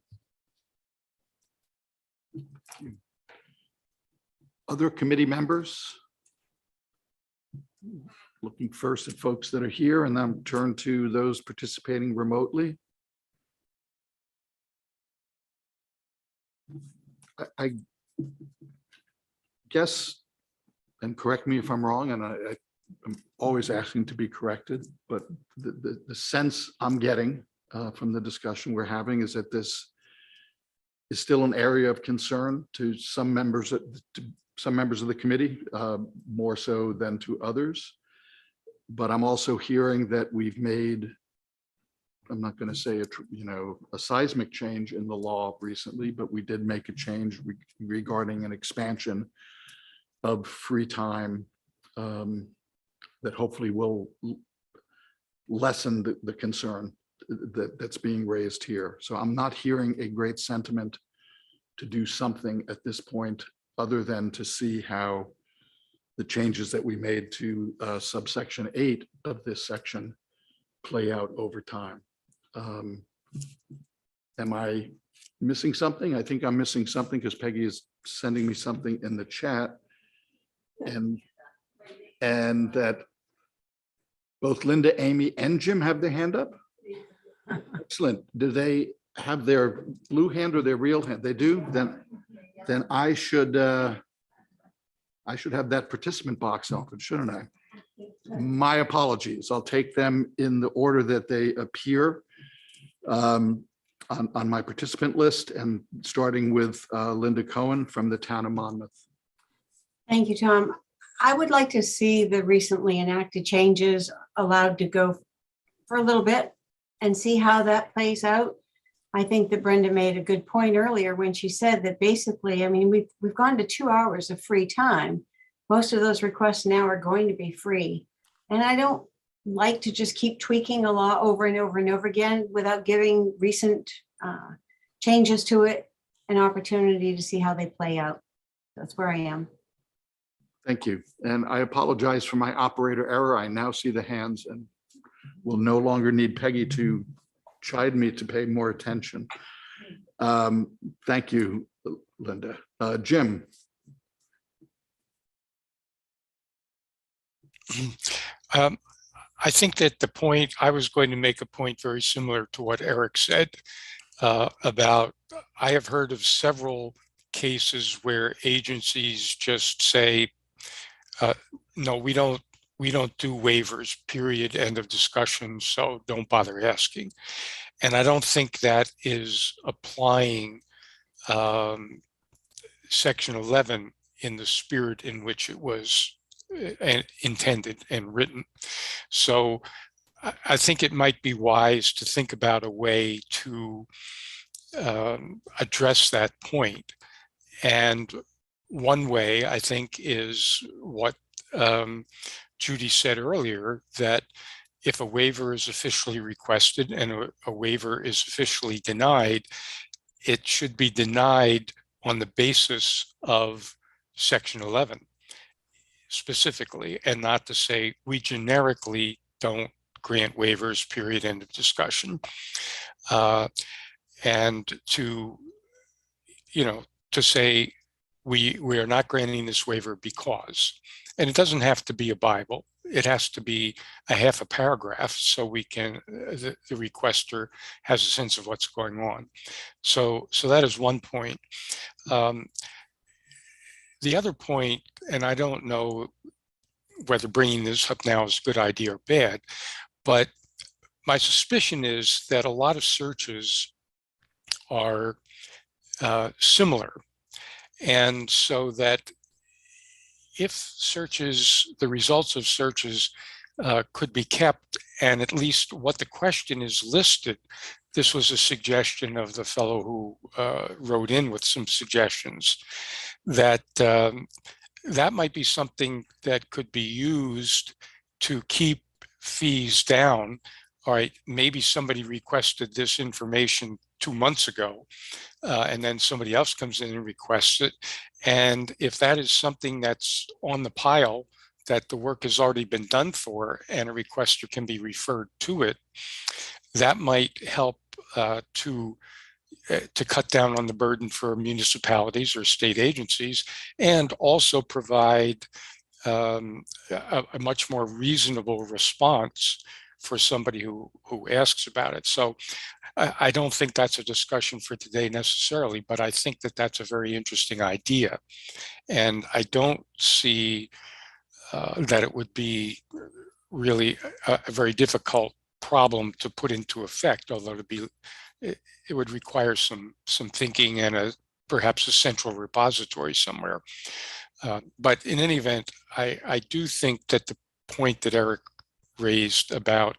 [SPEAKER 1] Other committee members? Looking first at folks that are here and then turn to those participating remotely. I guess, and correct me if I'm wrong, and I'm always asking to be corrected, but the sense I'm getting from the discussion we're having is that this is still an area of concern to some members of the committee, more so than to others. But I'm also hearing that we've made, I'm not going to say a seismic change in the law recently, but we did make a change regarding an expansion of free time that hopefully will lessen the concern that's being raised here. So I'm not hearing a great sentiment to do something at this point other than to see how the changes that we made to subsection 8 of this section play out over time. Am I missing something? I think I'm missing something because Peggy is sending me something in the chat, and that both Linda, Amy, and Jim have their hand up. Excellent. Do they have their blue hand or their real hand? They do. Then I should have that participant box open, shouldn't I? My apologies. I'll take them in the order that they appear on my participant list, and starting with Linda Cohen from the town of Monmouth.
[SPEAKER 12] Thank you, Tom. I would like to see the recently enacted changes allowed to go for a little bit and see how that plays out. I think that Brenda made a good point earlier when she said that basically, I mean, we've gone to 2 hours of free time. Most of those requests now are going to be free. And I don't like to just keep tweaking a law over and over and over again without giving recent changes to it an opportunity to see how they play out. That's where I am.
[SPEAKER 1] Thank you. And I apologize for my operator error. I now see the hands and will no longer need Peggy to chide me to pay more attention. Thank you, Linda. Jim.
[SPEAKER 13] I think that I was going to make a point very similar to what Eric said about, I have heard of several cases where agencies just say, no, we don't do waivers, period, end of discussion, so don't bother asking. And I don't think that is applying Section 11 in the spirit in which it was intended and written. So I think it might be wise to think about a way to address that point. And one way, I think, is what Judy said earlier, that if a waiver is officially requested and a waiver is officially denied, it should be denied on the basis of Section 11 specifically, and not to say we generically don't grant waivers, period, end of discussion. And to, to say we are not granting this waiver because, and it doesn't have to be a Bible. It has to be a half a paragraph so we can, the requester has a sense of what's going on. So that is one point. The other point, and I don't know whether bringing this up now is a good idea or bad, but my suspicion is that a lot of searches are similar. And so that if searches, the results of searches could be kept, and at least what the question is listed, this was a suggestion of the fellow who wrote in with some suggestions, that that might be something that could be used to keep fees down. All right, maybe somebody requested this information 2 months ago, and then somebody else comes in and requests it. And if that is something that's on the pile that the work has already been done for and a requester can be referred to it, that might help to cut down on the burden for municipalities or state agencies, and also provide a much more reasonable response for somebody who asks about it. So I don't think that's a discussion for today necessarily, but I think that that's a very interesting idea. And I don't see that it would be really a very difficult problem to put into effect, although it would require some thinking and perhaps a central repository somewhere. But in any event, I do think that the point that Eric raised about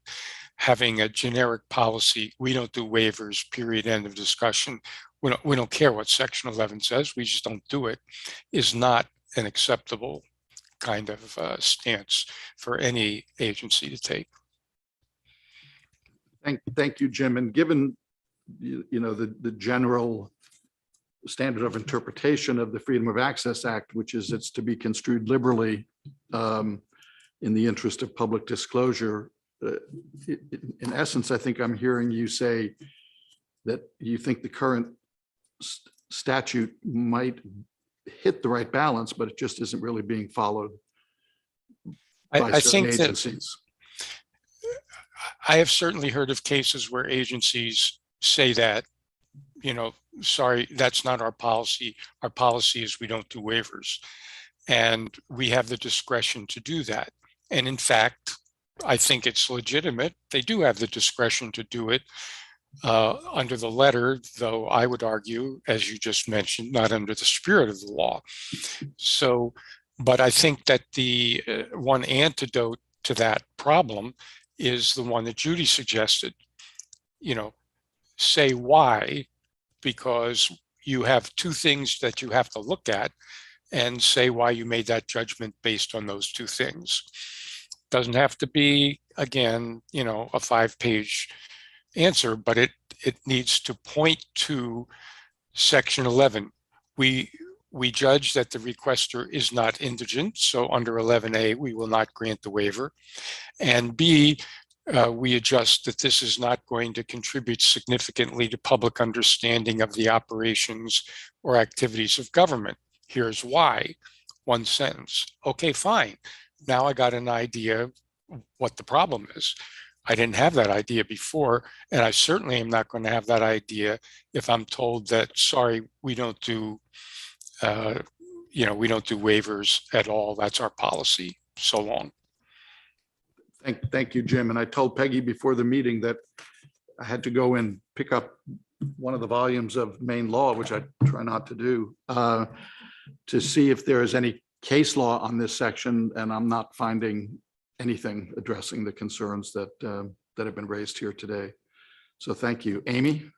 [SPEAKER 13] having a generic policy, we don't do waivers, period, end of discussion. We don't care what Section 11 says, we just don't do it, is not an acceptable kind of stance for any agency to take.
[SPEAKER 1] Thank you, Jim. And given the general standard of interpretation of the Freedom of Access Act, which is it's to be construed liberally in the interest of public disclosure, in essence, I think I'm hearing you say that you think the current statute might hit the right balance, but it just isn't really being followed by
[SPEAKER 13] I
[SPEAKER 1] certain
[SPEAKER 13] think that
[SPEAKER 1] agencies.
[SPEAKER 13] I have certainly heard of cases where agencies say that, sorry, that's not our policy. Our policy is we don't do waivers. And we have the discretion to do that. And in fact, I think it's legitimate. They do have the discretion to do it under the letter, though I would argue, as you just mentioned, not under the spirit of the law. So, but I think that the one antidote to that problem is the one that Judy suggested. Say why, because you have two things that you have to look at, and say why you made that judgment based on those two things. Doesn't have to be, again, a 5-page answer, but it needs to point to Section 11. We judge that the requester is not indigent, so under 11A, we will not grant the waiver. And B, we adjust that this is not going to contribute significantly to public understanding of the operations or activities of government. Here's why. One sentence. Okay, fine. Now I got an idea what the problem is. I didn't have that idea before, and I certainly am not going to have that idea if I'm told that, sorry, we don't do, we don't do waivers at all. That's our policy. So long.
[SPEAKER 1] Thank you, Jim. And I told Peggy before the meeting that I had to go and pick up one of the volumes of Maine law, which I try not to do. to see if there is any case law on this section, and I'm not finding anything addressing the concerns that that have been raised here today. So thank you. Amy?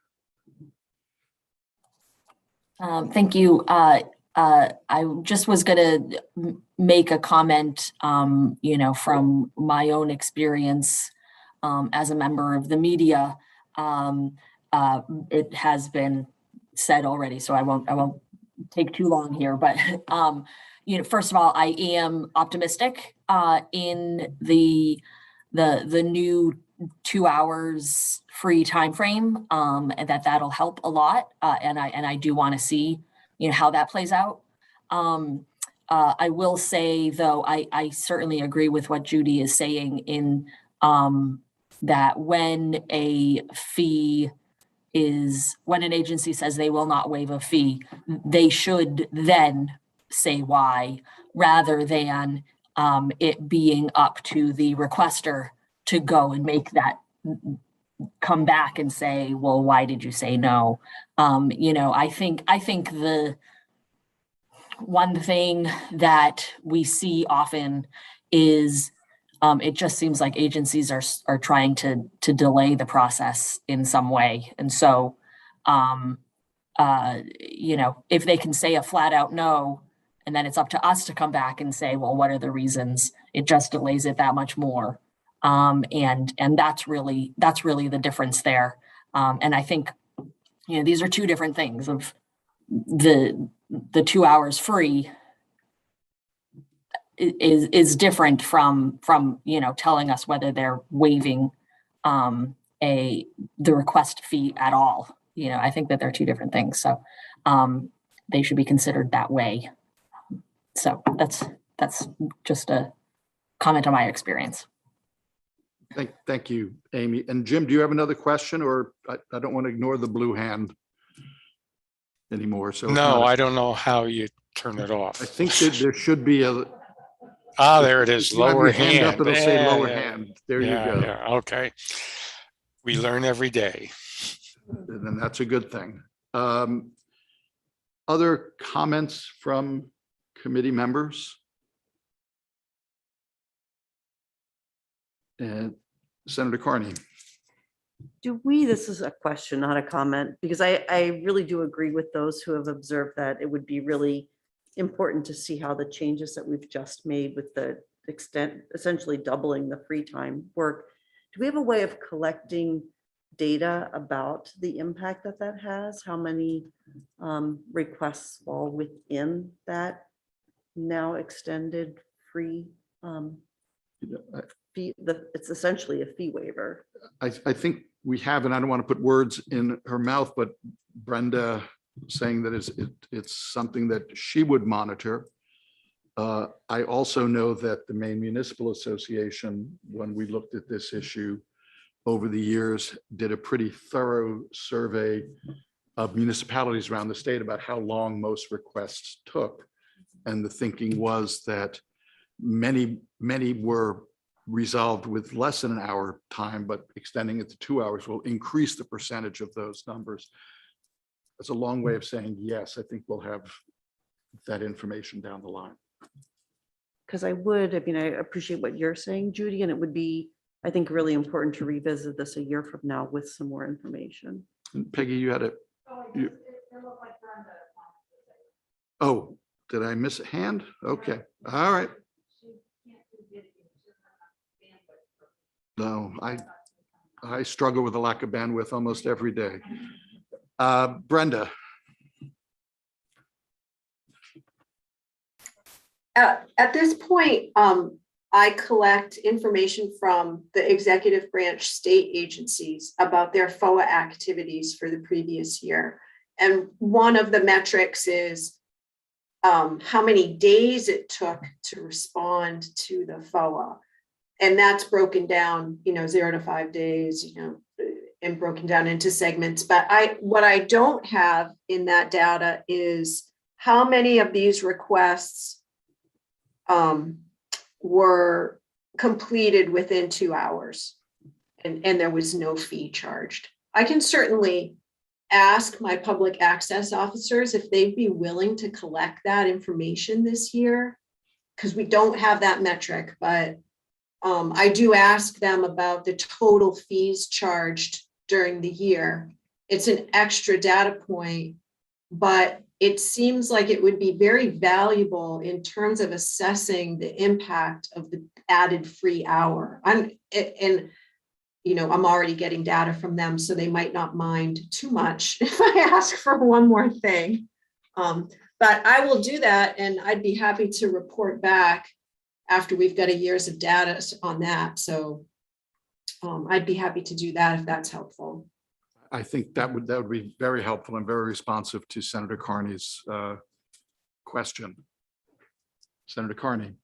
[SPEAKER 10] Thank you. I just was going to make a comment, from my own experience as a member of the media. It has been said already, so I won't take too long here. But first of all, I am optimistic in the new 2 hours free timeframe, and that'll help a lot. And I do want to see how that plays out. I will say, though, I certainly agree with what Judy is saying in that when an agency says they will not waive a fee, they should then say why, rather than it being up to the requester to go and make that come back and say, well, why did you say no? I think the one thing that we see often is it just seems like agencies are trying to delay the process in some way. And so, if they can say a flat out no, and then it's up to us to come back and say, well, what are the reasons? It just delays it that much more. And that's really the difference there. And I think, these are two different things. Of the 2 hours free is different from telling us whether they're waiving the request fee at all. I think that they're two different things. So they should be considered that way. So that's just a comment on my experience.
[SPEAKER 1] Thank you, Amy. And Jim, do you have another question, or I don't want to ignore the blue hand anymore? So
[SPEAKER 13] No, I don't know how you turn it off.
[SPEAKER 1] I think that there should be a.
[SPEAKER 13] There it is,
[SPEAKER 1] If you have
[SPEAKER 13] lower
[SPEAKER 1] your hand up,
[SPEAKER 13] hand.
[SPEAKER 1] it'll say
[SPEAKER 13] Yeah,
[SPEAKER 1] lower
[SPEAKER 13] yeah.
[SPEAKER 1] hand. There you go.
[SPEAKER 13] Yeah, okay. We learn every day.
[SPEAKER 1] And that's a good thing. Other comments from committee members? And Senator Carney.
[SPEAKER 4] This is a question, not a comment, because I really do agree with those who have observed that it would be really important to see how the changes that we've just made with the extent, essentially doubling the free time work. Do we have a way of collecting data about the impact that has? How many requests fall within that now extended free fee? It's essentially a fee waiver.
[SPEAKER 1] I think we have, and I don't want to put words in her mouth, but Brenda saying that it's something that she would monitor. I also know that the Maine Municipal Association, when we looked at this issue over the years, did a pretty thorough survey of municipalities around the state about how long most requests took. And the thinking was that many were resolved with less than an hour time, but extending it to 2 hours will increase the percentage of those numbers. That's a long way of saying, yes, I think we'll have that information down the line.
[SPEAKER 4] Because I appreciate what you're saying, Judy, and it would be, I think, really important to revisit this a year from now with some more information.
[SPEAKER 1] And Peggy, you had a. Oh, did I miss a hand? Okay, all right. No, I struggle with a lack of bandwidth almost every day. Brenda.
[SPEAKER 16] At this point, I collect information from the executive branch state agencies about their FOA activities for the previous year. And one of the metrics is how many days it took to respond to the FOA. And that's broken down, 0 to 5 days, and broken down into segments. But what I don't have in that data is how many of these requests were completed within 2 hours and there was no fee charged. I can certainly ask my public access officers if they'd be willing to collect that information this year. Because we don't have that metric, but I do ask them about the total fees charged during the year. It's an extra data point, but it seems like it would be very valuable in terms of assessing the impact of the added free hour. I'm already getting data from them, so they might not mind too much if I ask for one more thing. But I will do that, and I'd be happy to report back after we've got a years of data on that. So I'd be happy to do that if that's helpful.
[SPEAKER 1] I think that would be very helpful and very responsive to Senator Carney's question. Senator Carney.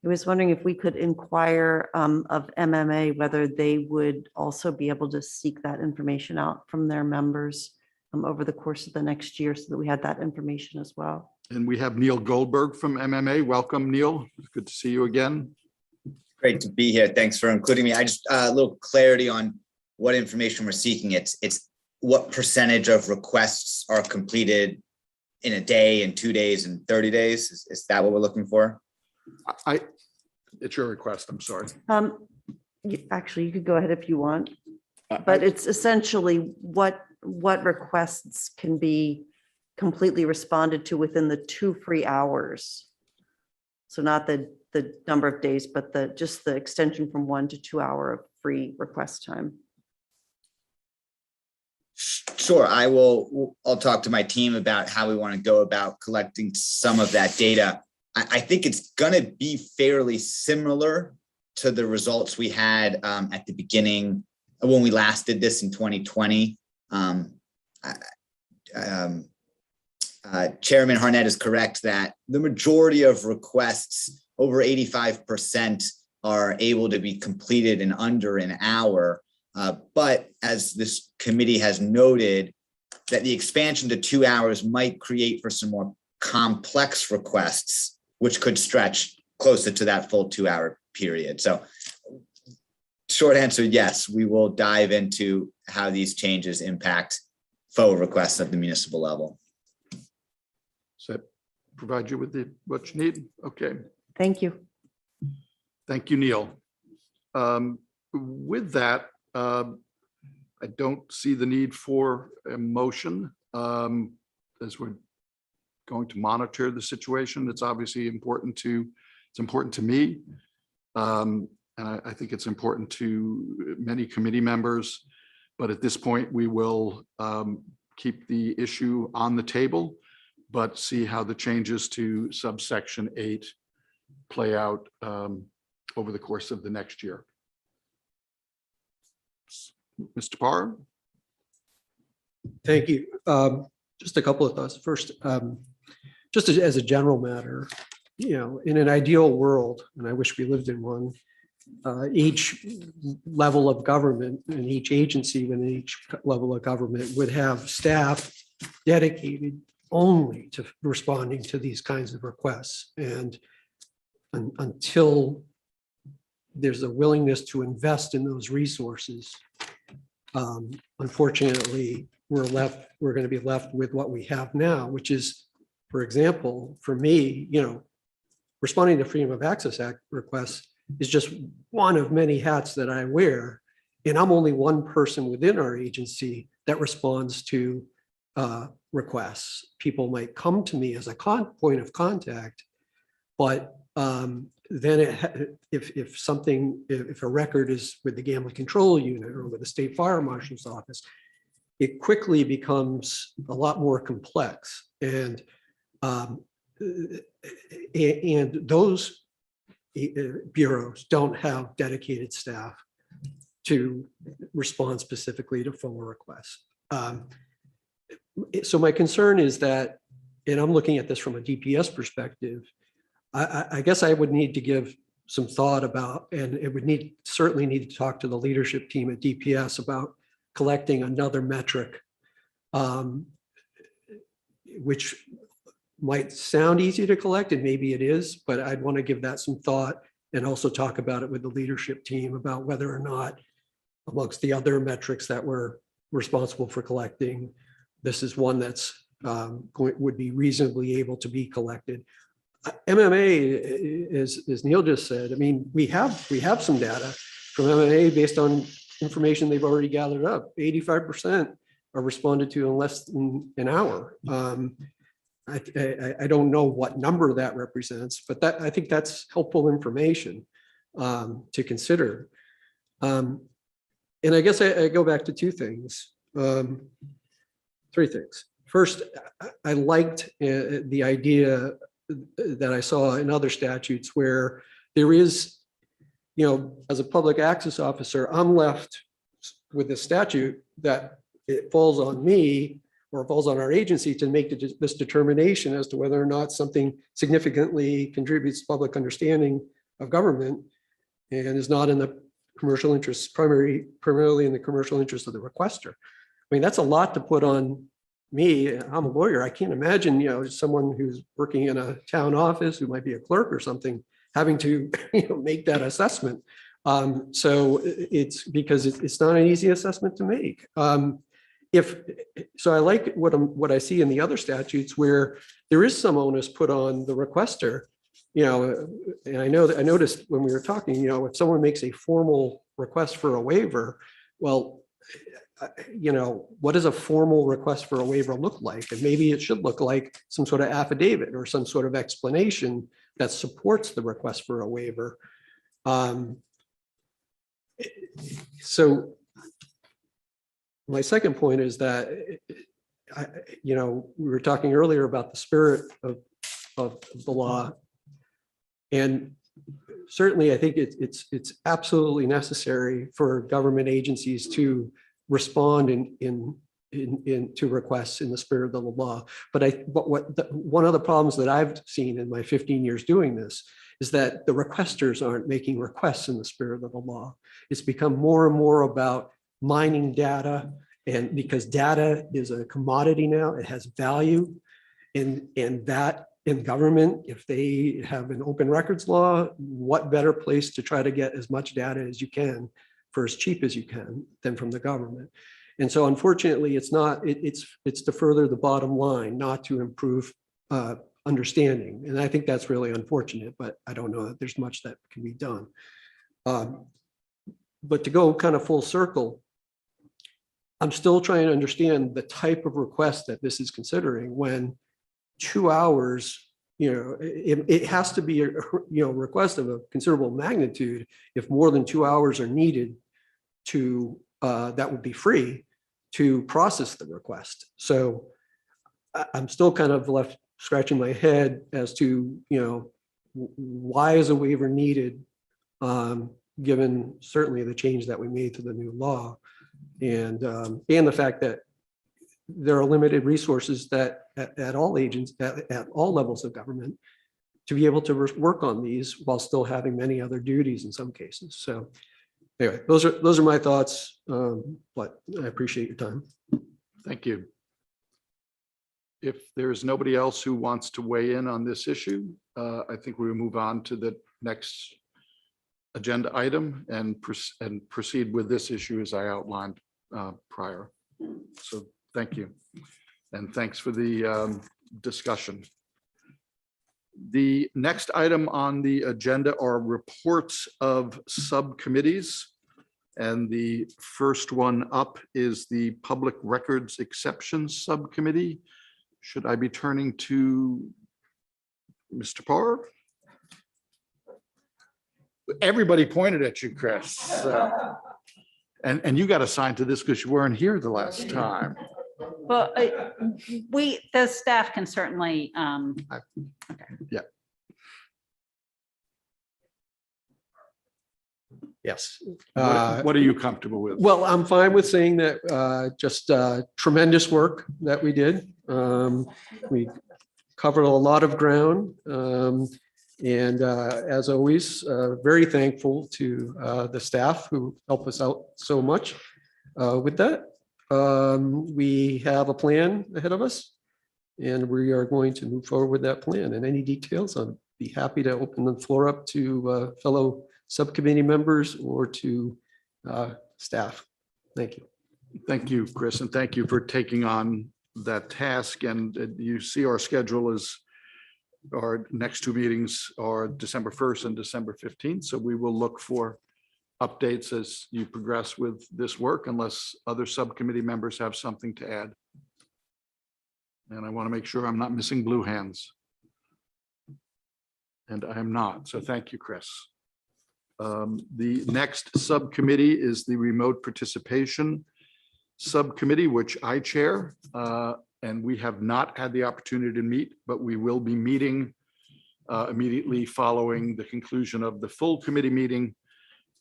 [SPEAKER 4] I was wondering if we could inquire of MMA whether they would also be able to seek that information out from their members over the course of the next year, so that we had that information as well.
[SPEAKER 1] And we have Neil Goldberg from MMA. Welcome, Neil. It's good to see you again.
[SPEAKER 17] Great to be here. Thanks for including me. I just a little clarity on what information we're seeking. It's what percentage of requests are completed in a day, in 2 days, and 30 days? Is that what we're looking for?
[SPEAKER 1] It's your request. I'm sorry.
[SPEAKER 4] Actually, you could go ahead if you want, but it's essentially what requests can be completely responded to within the 2 free hours. So not the number of days, but just the extension from 1 to 2 hour of free request time.
[SPEAKER 17] Sure, I'll talk to my team about how we want to go about collecting some of that data. I think it's going to be fairly similar to the results we had at the beginning when we last did this in 2020. Chairman Harnett is correct that the majority of requests, over 85%, are able to be completed in under an hour. But as this committee has noted, that the expansion to 2 hours might create for some more complex requests, which could stretch closer to that full 2 hour period. So short answer, yes, we will dive into how these changes impact FOA requests at the municipal level.
[SPEAKER 1] Does that provide you with what you need? Okay.
[SPEAKER 4] Thank you.
[SPEAKER 1] Thank you, Neil. With that, I don't see the need for a motion as we're going to monitor the situation. It's obviously important to me. And I think it's important to many committee members. But at this point, we will keep the issue on the table, but see how the changes to subsection 8 play out over the course of the next year. Mr. Parr.
[SPEAKER 6] Thank you. Just a couple of thoughts. First, just as a general matter, in an ideal world, and I wish we lived in one, each level of government and each agency within each level of government would have staff dedicated only to responding to these kinds of requests. And until there's a willingness to invest in those resources, unfortunately, we're going to be left with what we have now, which is, for example, for me, responding to Freedom of Access Act requests is just one of many hats that I wear. And I'm only one person within our agency that responds to requests. People might come to me as a point of contact, but then if a record is with the Gambling Control Unit or with the State Fire Marshal's office, it quickly becomes a lot more complex. And those bureaus don't have dedicated staff to respond specifically to FOA requests. So my concern is that, and I'm looking at this from a DPS perspective, I guess I would need to give some thought about, and it would certainly need to talk to the leadership team at DPS about collecting another metric, which might sound easy to collect, and maybe it is, but I'd want to give that some thought and also talk about it with the leadership team about whether or not, amongst the other metrics that we're responsible for collecting. This is one that's would be reasonably able to be collected. MMA, as Neil just said, I mean, we have some data from MMA based on information they've already gathered up. 85% are responded to in less than an hour. I don't know what number that represents, but I think that's helpful information to consider. And I guess I go back to two things, three things. First, I liked the idea that I saw in other statutes where there is, you know, as a public access officer, I'm left with a statute that it falls on me or falls on our agency to make this determination as to whether or not something significantly contributes to public understanding of government and is not in the commercial interest, primarily in the commercial interest of the requester. I mean, that's a lot to put on me. I'm a lawyer. I can't imagine, you know, someone who's working in a town office who might be a clerk or something having to, you know, make that assessment. So it's because it's not an easy assessment to make. So I like what I see in the other statutes where there is some onus put on the requester, you know, and I noticed when we were talking, you know, if someone makes a formal request for a waiver, well, you know, what does a formal request for a waiver look like? And maybe it should look like some sort of affidavit or some sort of explanation that supports the request for a waiver. So my second point is that, you know, we were talking earlier about the spirit of the law. And certainly I think it's absolutely necessary for government agencies to respond to requests in the spirit of the law. But one of the problems that I've seen in my 15 years doing this is that the requesters aren't making requests in the spirit of the law. It's become more and more about mining data, and because data is a commodity now, it has value, and that in government, if they have an open records law, what better place to try to get as much data as you can for as cheap as you can than from the government. And so unfortunately, it's to further the bottom line, not to improve understanding. And I think that's really unfortunate, but I don't know that there's much that can be done. But to go kind of full circle, I'm still trying to understand the type of request that this is considering when 2 hours, you know, it has to be a, you know, request of a considerable magnitude. If more than 2 hours are needed to, that would be free to process the request. So I'm still kind of left scratching my head as to, you know, why is a waiver needed, given certainly the change that we made to the new law, and the fact that there are limited resources that at all agents at all levels of government to be able to work on these while still having many other duties in some cases. So anyway, those are my thoughts, but I appreciate your time.
[SPEAKER 1] Thank you. If there's nobody else who wants to weigh in on this issue, I think we will move on to the next agenda item and proceed with this issue as I outlined prior. So thank you. And thanks for the discussion. The next item on the agenda are reports of subcommittees. And the first one up is the Public Records Exceptions Subcommittee. Should I be turning to Mr. Parr? Everybody pointed at you, Chris. And you got assigned to this because you weren't here the last time.
[SPEAKER 14] Well, the staff can certainly, okay.
[SPEAKER 1] Yeah.
[SPEAKER 6] Yes.
[SPEAKER 1] What are you comfortable with?
[SPEAKER 6] Well, I'm fine with saying that just tremendous work that we did. We covered a lot of ground. And as always, very thankful to the staff who help us out so much with that. We have a plan ahead of us, and we are going to move forward with that plan. And any details, I'd be happy to open the floor up to fellow subcommittee members or to staff. Thank you.
[SPEAKER 1] Thank you, Chris, and thank you for taking on that task. And you see our schedule is our next two meetings are December 1st and December 15th. So we will look for updates as you progress with this work unless other subcommittee members have something to add. And I want to make sure I'm not missing blue hands. And I am not. So thank you, Chris. The next subcommittee is the remote participation subcommittee, which I chair. And we have not had the opportunity to meet, but we will be meeting immediately following the conclusion of the full committee meeting.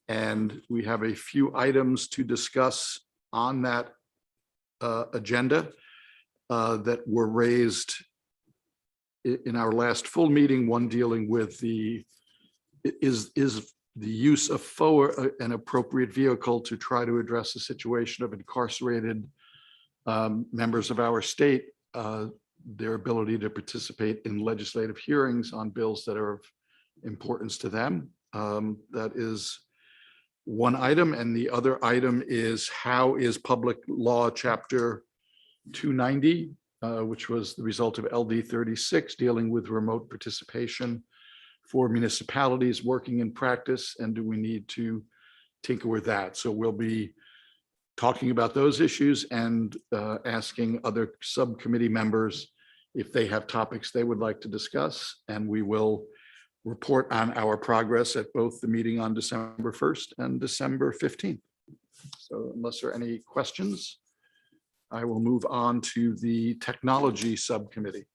[SPEAKER 1] And we have a few items to discuss on that agenda that were raised in our last full meeting, one dealing with is the use of FOA an appropriate vehicle to try to address the situation of incarcerated members of our state, their ability to participate in legislative hearings on bills that are of importance to them. That is one item. And the other item is how is Public Law Chapter 290, which was the result of LD 36, dealing with remote participation for municipalities working in practice, and do we need to tinker with that? So we'll be talking about those issues and asking other subcommittee members if they have topics they would like to discuss, and we will report on our progress at both the meeting on December 1st and December 15th. So unless there are any questions, I will move on to the technology subcommittee.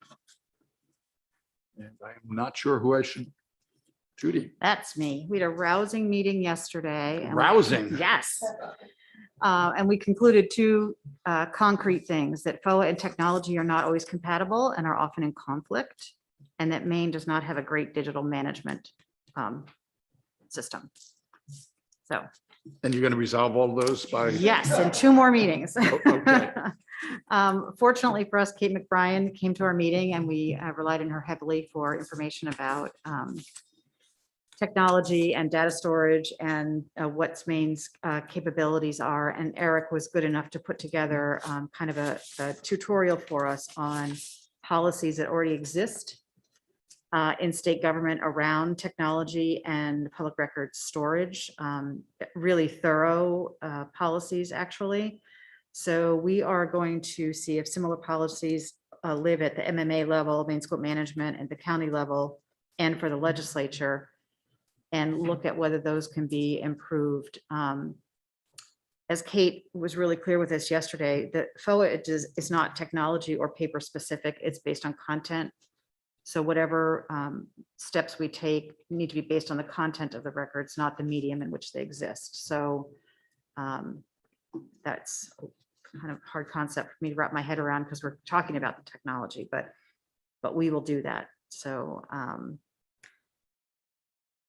[SPEAKER 1] And I'm not sure who I should, Judy.
[SPEAKER 2] That's me. We had a rousing meeting yesterday. and we-
[SPEAKER 1] Rousing.
[SPEAKER 2] Yes. And we concluded two concrete things, that FOA and technology are not always compatible and are often in conflict, and that Maine does not have a great digital management system. So,
[SPEAKER 1] And you're going to resolve all those by?
[SPEAKER 2] yes, in two more meetings.
[SPEAKER 1] Okay.
[SPEAKER 2] Fortunately for us, Kate McBrien came to our meeting, and we relied on her heavily for information about technology and data storage and what's Maine's capabilities are. And Eric was good enough to put together kind of a tutorial for us on policies that already exist in state government around technology and public record storage. Really thorough policies, actually. So we are going to see if similar policies live at the MMA level, Maine School Management, and the county level, and for the legislature, and look at whether those can be improved. As Kate was really clear with us yesterday, that FOA is not technology or paper specific, it's based on content. So whatever steps we take need to be based on the content of the records, not the medium in which they exist. So that's kind of hard concept for me to wrap my head around, because we're talking about the technology, but we will do that. So I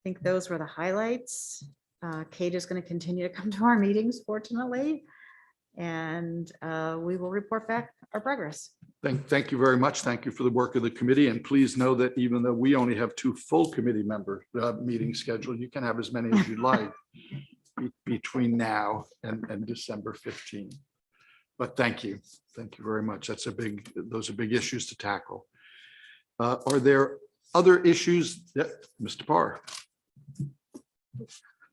[SPEAKER 2] think those were the highlights. Kate is going to continue to come to our meetings, fortunately, and we will report back our progress.
[SPEAKER 1] Thank you very much. Thank you for the work of the committee. And please know that even though we only have two full committee member meetings scheduled, you can have as many as you like between now and December 15th. But thank you. Thank you very much. Those are big issues to tackle. Are there other issues that, Mr. Parr?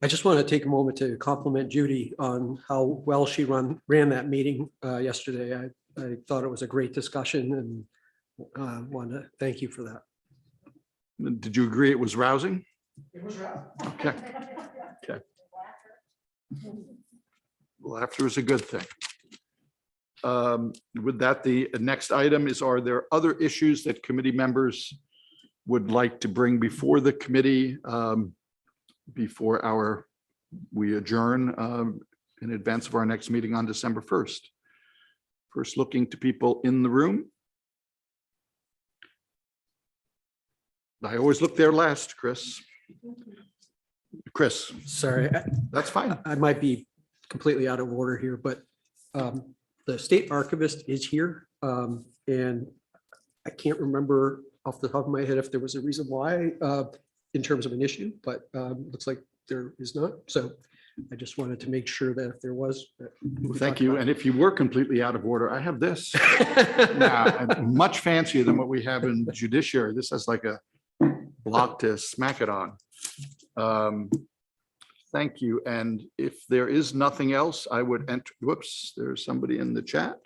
[SPEAKER 6] I just want to take a moment to compliment Judy on how well she ran that meeting yesterday. I thought it was a great discussion, and want to thank you for that.
[SPEAKER 1] Did you agree it was rousing?
[SPEAKER 6] It was rousing.
[SPEAKER 1] Okay. Okay. Laughter is a good thing. With that, the next item is, are there other issues that committee members would like to bring before the committee before we adjourn in advance of our next meeting on December 1st? First, looking to people in the room. I always look there last, Chris. Chris.
[SPEAKER 6] Sorry.
[SPEAKER 1] That's fine.
[SPEAKER 6] I might be completely out of order here, but the state archivist is here. And I can't remember off the top of my head if there was a reason why in terms of an issue, but looks like there is not. So I just wanted to make sure that if there was.
[SPEAKER 1] Thank you. And if you were completely out of order, I have this. Now, and much fancier than what we have in judiciary. This has like a block to smack it on. Thank you. And if there is nothing else, I would enter, whoops, there's somebody in the chat.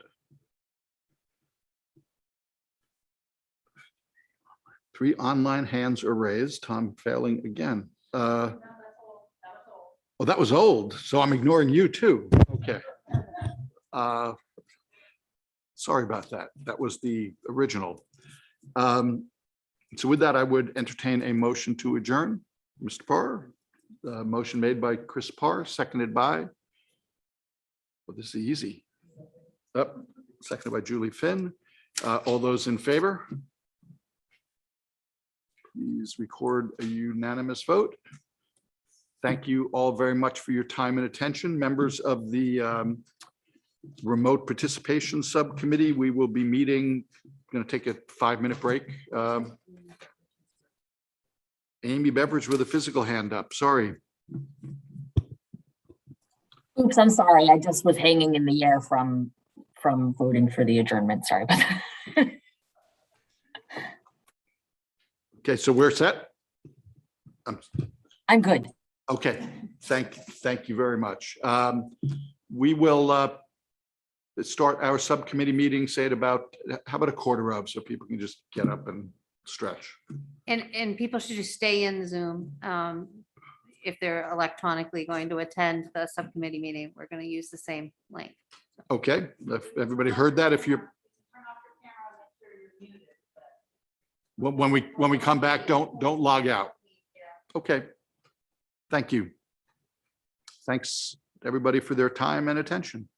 [SPEAKER 1] Three online hands are raised. Tom failing again. Oh, that was old. So I'm ignoring you too. Okay. Sorry about that. That was the original. So with that, I would entertain a motion to adjourn. Mr. Parr, motion made by Chris Parr, seconded by, well, this is easy. Seconded by Julie Finn. All those in favor? Please record a unanimous vote. Thank you all very much for your time and attention. Members of the remote participation subcommittee, we will be meeting, going to take a 5-minute break. Amy Beveridge with a physical hand up, sorry.
[SPEAKER 10] Oops, I'm sorry. I just was hanging in the air from voting for the adjournment. Sorry about that.
[SPEAKER 1] Okay, so we're set.
[SPEAKER 10] I'm good.
[SPEAKER 1] Okay, thank you very much. We will start our subcommittee meeting, say at about, how about a quarter of, so people can just get up and stretch.
[SPEAKER 15] And people should just stay in Zoom. If they're electronically going to attend the subcommittee meeting, we're going to use the same link.
[SPEAKER 1] Okay, if everybody heard that, if you're. When we come back, don't log out. Okay. Thank you. Thanks everybody for their time and attention.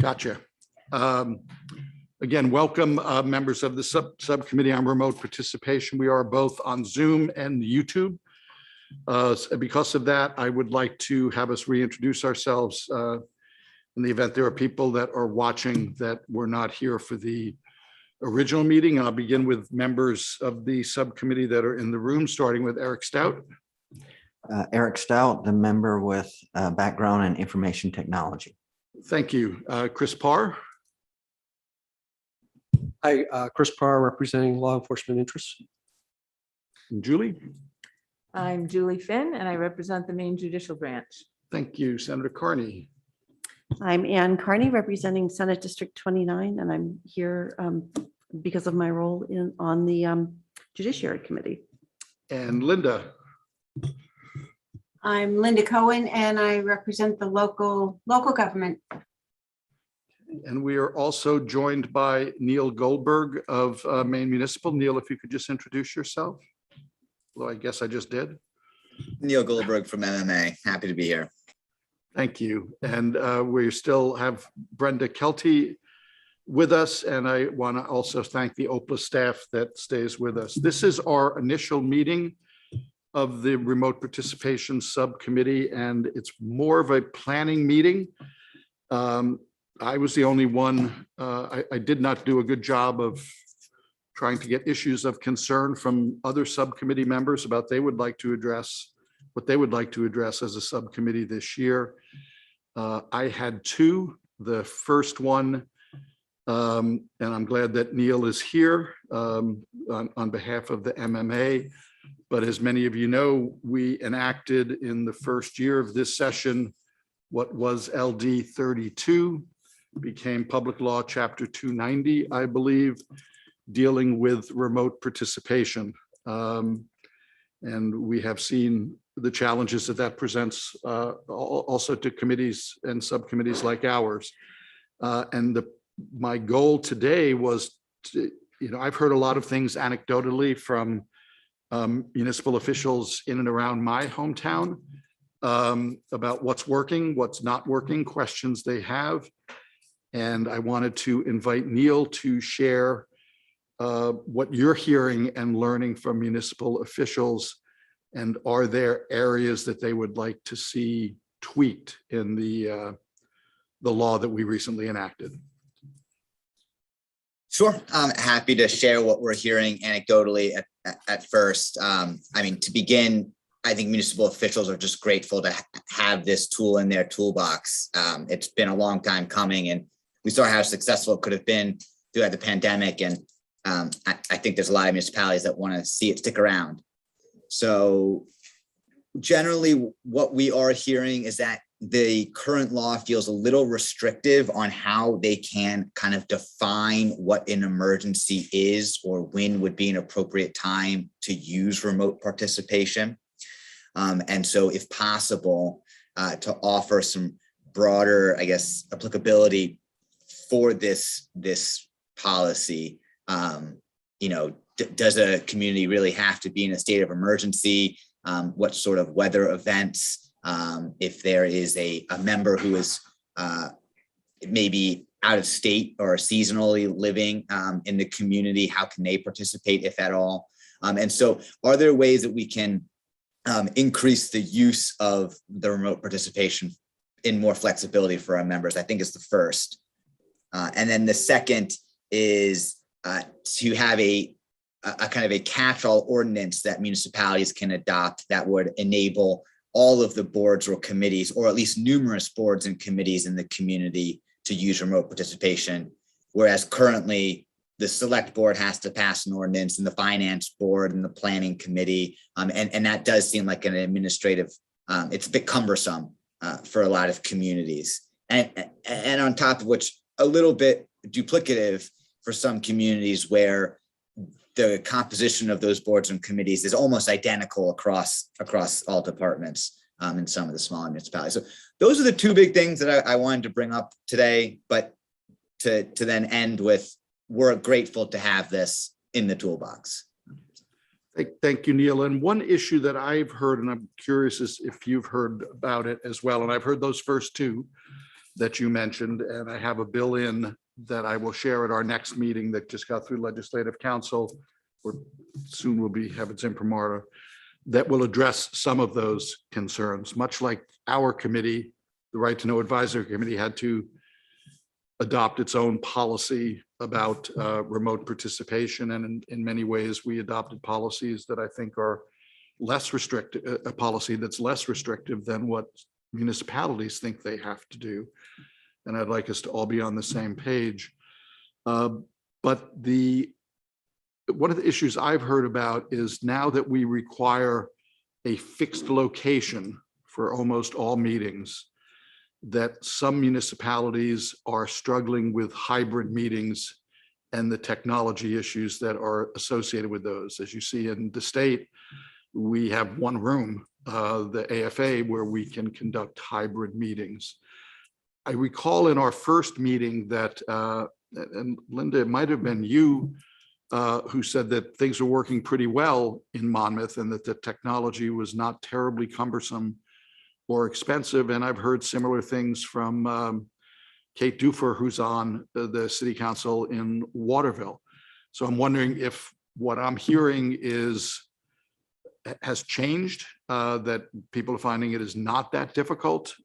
[SPEAKER 1] Gotcha. Again, welcome, members of the subcommittee on remote participation. We are both on Zoom and YouTube. Because of that, I would like to have us reintroduce ourselves in the event there are people that are watching that were not here for the original meeting. I'll begin with members of the subcommittee that are in the room, starting with Eric Stout.
[SPEAKER 9] Eric Stout, the member with background in information technology.
[SPEAKER 1] Thank you. Chris Parr.
[SPEAKER 6] Hi, Chris Parr, representing law enforcement interests.
[SPEAKER 1] And Julie.
[SPEAKER 18] I'm Julie Finn, and I represent the Maine Judicial Branch.
[SPEAKER 1] Thank you. Senator Carney.
[SPEAKER 4] I'm Ann Carney, representing Senate District 29, and I'm here because of my role on the Judiciary Committee.
[SPEAKER 1] And Linda.
[SPEAKER 12] I'm Linda Cohen, and I represent the local government.
[SPEAKER 1] And we are also joined by Neil Goldberg of Maine Municipal. Neil, if you could just introduce yourself. Well, I guess I just did.
[SPEAKER 17] Neil Goldberg from MMA. Happy to be here.
[SPEAKER 1] Thank you. And we still have Brenda Kelty with us. And I want to also thank the OPLA staff that stays with us. This is our initial meeting of the remote participation subcommittee, and it's more of a planning meeting. I was the only one, I did not do a good job of trying to get issues of concern from other subcommittee members about what they would like to address as a subcommittee this year. I had two. The first one, and I'm glad that Neil is here on behalf of the MMA. But as many of you know, we enacted in the first year of this session what was LD 32, became Public Law Chapter 290, I believe, dealing with remote participation. And we have seen the challenges that presents also to committees and subcommittees like ours. And my goal today was to, I've heard a lot of things anecdotally from municipal officials in and around my hometown about what's working, what's not working, questions they have. And I wanted to invite Neil to share what you're hearing and learning from municipal officials. And are there areas that they would like to see tweaked in the law that we recently enacted?
[SPEAKER 17] Sure. I'm happy to share what we're hearing anecdotally at first. I mean, to begin, I think municipal officials are just grateful to have this tool in their toolbox. It's been a long time coming, and we saw how successful it could have been throughout the pandemic. And I think there's a lot of municipalities that want to see it stick around. So generally, what we are hearing is that the current law feels a little restrictive on how they can kind of define what an emergency is or when would be an appropriate time to use remote participation. And so if possible, to offer some broader, I guess, applicability for this policy. Does a community really have to be in a state of emergency? What sort of weather events? If there is a member who is maybe out of state or seasonally living in the community, how can they participate, if at all? And so are there ways that we can increase the use of the remote participation in more flexibility for our members? I think is the first. And then the second is to have a kind of a catch-all ordinance that municipalities can adopt that would enable all of the boards or committees, or at least numerous boards and committees in the community, to use remote participation. Whereas currently the select board has to pass an ordinance, and the finance board and the planning committee. And that does seem like an administrative, it's a bit cumbersome for a lot of communities. And on top of which, a little bit duplicative for some communities where the composition of those boards and committees is almost identical across all departments in some of the smaller municipalities. So those are the two big things that I wanted to bring up today, but to then end with, we're grateful to have this in the toolbox.
[SPEAKER 1] Thank you, Neil. And one issue that I've heard, and I'm curious is if you've heard about it as well, and I've heard those first two, that you mentioned, and I have a bill in that I will share at our next meeting that just got through Legislative Council, or soon will be, have its imprimatur, that will address some of those concerns, much like our committee, the Right to Know Advisory Committee, had to adopt its own policy about remote participation. And in many ways, we adopted policies that I think are less restrictive, a policy that's less restrictive than what municipalities think they have to do. And I'd like us to all be on the same page. But one of the issues I've heard about is now that we require a fixed location for almost all meetings, that some municipalities are struggling with hybrid meetings and the technology issues that are associated with those. As you see in the state, we have one room, the AFA, where we can conduct hybrid meetings. I recall in our first meeting that, and Linda, it might have been you who said that things are working pretty well in Monmouth and that the technology was not terribly cumbersome or expensive. And I've heard similar things from Kate Dufer, who's on the city council in Waterville. So I'm wondering if what I'm hearing has changed, that people are finding it is not that difficult.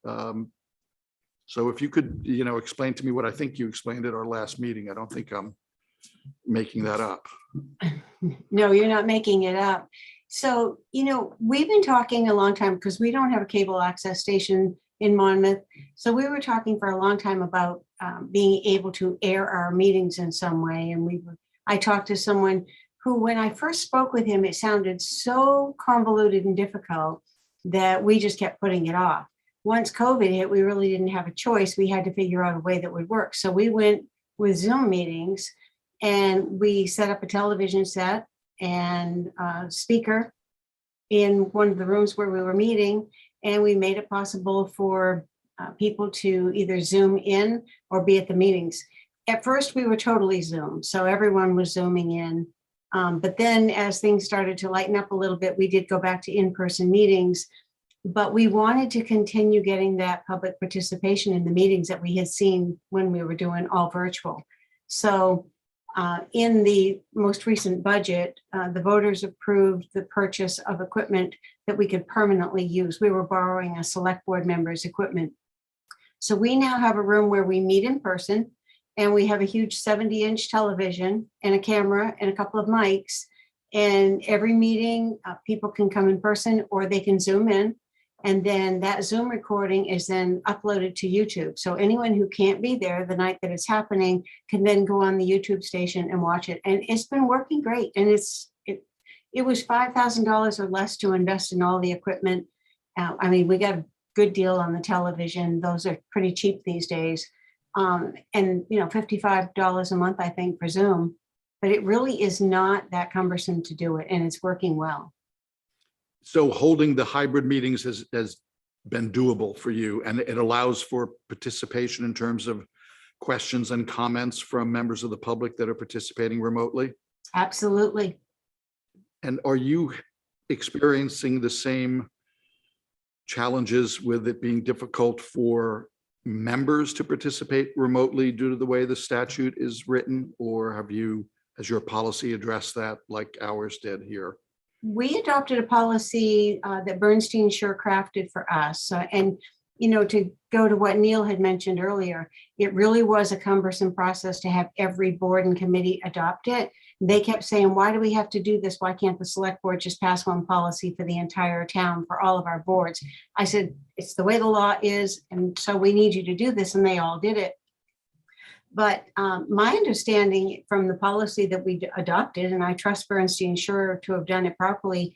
[SPEAKER 1] So if you could, explain to me what I think you explained at our last meeting. I don't think I'm making that up.
[SPEAKER 12] No, you're not making it up. So, we've been talking a long time because we don't have a cable access station in Monmouth. So we were talking for a long time about being able to air our meetings in some way. And I talked to someone who, when I first spoke with him, it sounded so convoluted and difficult that we just kept putting it off. Once COVID hit, we really didn't have a choice. We had to figure out a way that would work. So we went with Zoom meetings, and we set up a television set and a speaker in one of the rooms where we were meeting. And we made it possible for people to either Zoom in or be at the meetings. At first, we were totally Zoom. So everyone was Zooming in. But then as things started to lighten up a little bit, we did go back to in-person meetings. But we wanted to continue getting that public participation in the meetings that we had seen when we were doing all virtual. So in the most recent budget, the voters approved the purchase of equipment that we could permanently use. We were borrowing a select board member's equipment. So we now have a room where we meet in person, and we have a huge 70-inch television and a camera and a couple of mics. And every meeting, people can come in person or they can Zoom in. And then that Zoom recording is then uploaded to YouTube. So anyone who can't be there the night that it's happening can then go on the YouTube station and watch it. And it's been working great. And it was $5,000 or less to invest in all the equipment. We got a good deal on the television. Those are pretty cheap these days. And $55 a month, I think, for Zoom. But it really is not that cumbersome to do it, and it's working well.
[SPEAKER 1] So holding the hybrid meetings has been doable for you, and it allows for participation in terms of questions and comments from members of the public that are participating remotely?
[SPEAKER 12] Absolutely.
[SPEAKER 1] And are you experiencing the same challenges with it being difficult for members to participate remotely due to the way the statute is written? Or has your policy addressed that like ours did here?
[SPEAKER 12] We adopted a policy that Bernstein Sure crafted for us. And to go to what Neil had mentioned earlier, it really was a cumbersome process to have every board and committee adopt it. They kept saying, why do we have to do this? Why can't the select board just pass one policy for the entire town for all of our boards? I said, it's the way the law is, and so we need you to do this, and they all did it. But my understanding from the policy that we adopted, and I trust Bernstein Sure to have done it properly,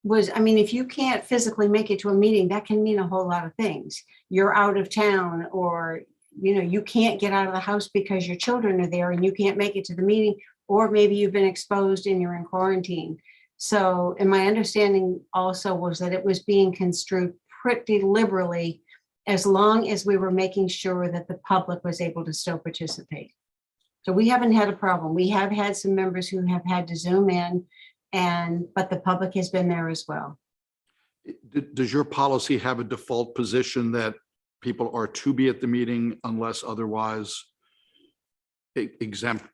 [SPEAKER 12] was, if you can't physically make it to a meeting, that can mean a whole lot of things. You're out of town, or you can't get out of the house because your children are there and you can't make it to the meeting, or maybe you've been exposed and you're in quarantine. So, and my understanding also was that it was being construed pretty liberally, as long as we were making sure that the public was able to still participate. So we haven't had a problem. We have had some members who have had to Zoom in, but the public has been there as well.
[SPEAKER 1] Does your policy have a default position that people are to be at the meeting unless otherwise exempt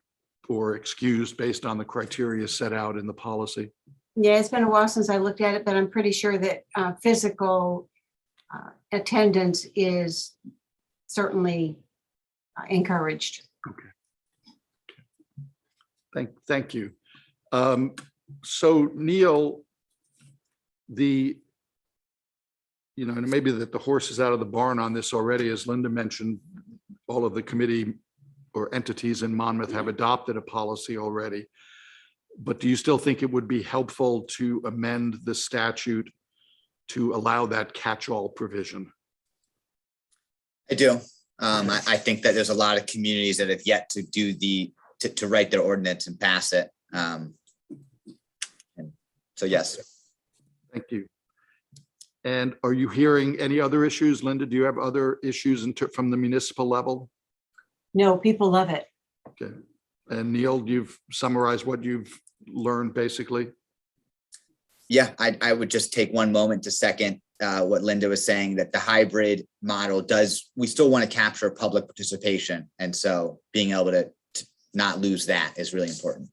[SPEAKER 1] or excused based on the criteria set out in the policy?
[SPEAKER 12] Yeah, it's been a while since I looked at it, but I'm pretty sure that physical attendance is certainly encouraged.
[SPEAKER 1] Thank you. So Neil, and maybe that the horse is out of the barn on this already, as Linda mentioned, all of the committee or entities in Monmouth have adopted a policy already. But do you still think it would be helpful to amend the statute to allow that catch-all provision?
[SPEAKER 17] I do. I think that there's a lot of communities that have yet to do to write their ordinance and pass it. So yes.
[SPEAKER 1] Thank you. And are you hearing any other issues? Linda, do you have other issues from the municipal level?
[SPEAKER 12] No, people love it.
[SPEAKER 1] Okay. And Neil, you've summarized what you've learned basically?
[SPEAKER 17] Yeah, I would just take one moment to second what Linda was saying, that the hybrid model we still want to capture public participation. And so being able to not lose that is really important.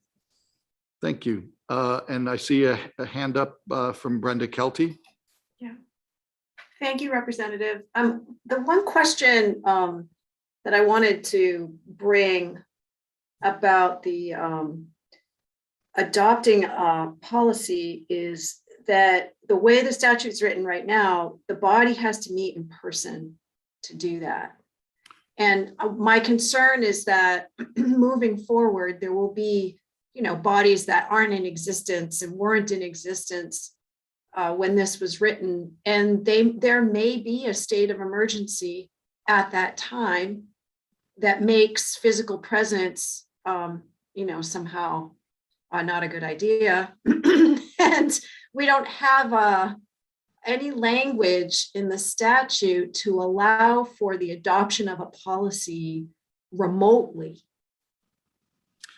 [SPEAKER 1] Thank you. And I see a hand up from Brenda Kelty.
[SPEAKER 16] Yeah. Thank you, Representative. The one question that I wanted to bring about the adopting a policy is that the way the statute's written right now, the body has to meet in person to do that. And my concern is that moving forward, there will be, bodies that aren't in existence and weren't in existence when this was written, and there may be a state of emergency at that time that makes physical presence, somehow not a good idea. And we don't have any language in the statute to allow for the adoption of a policy remotely,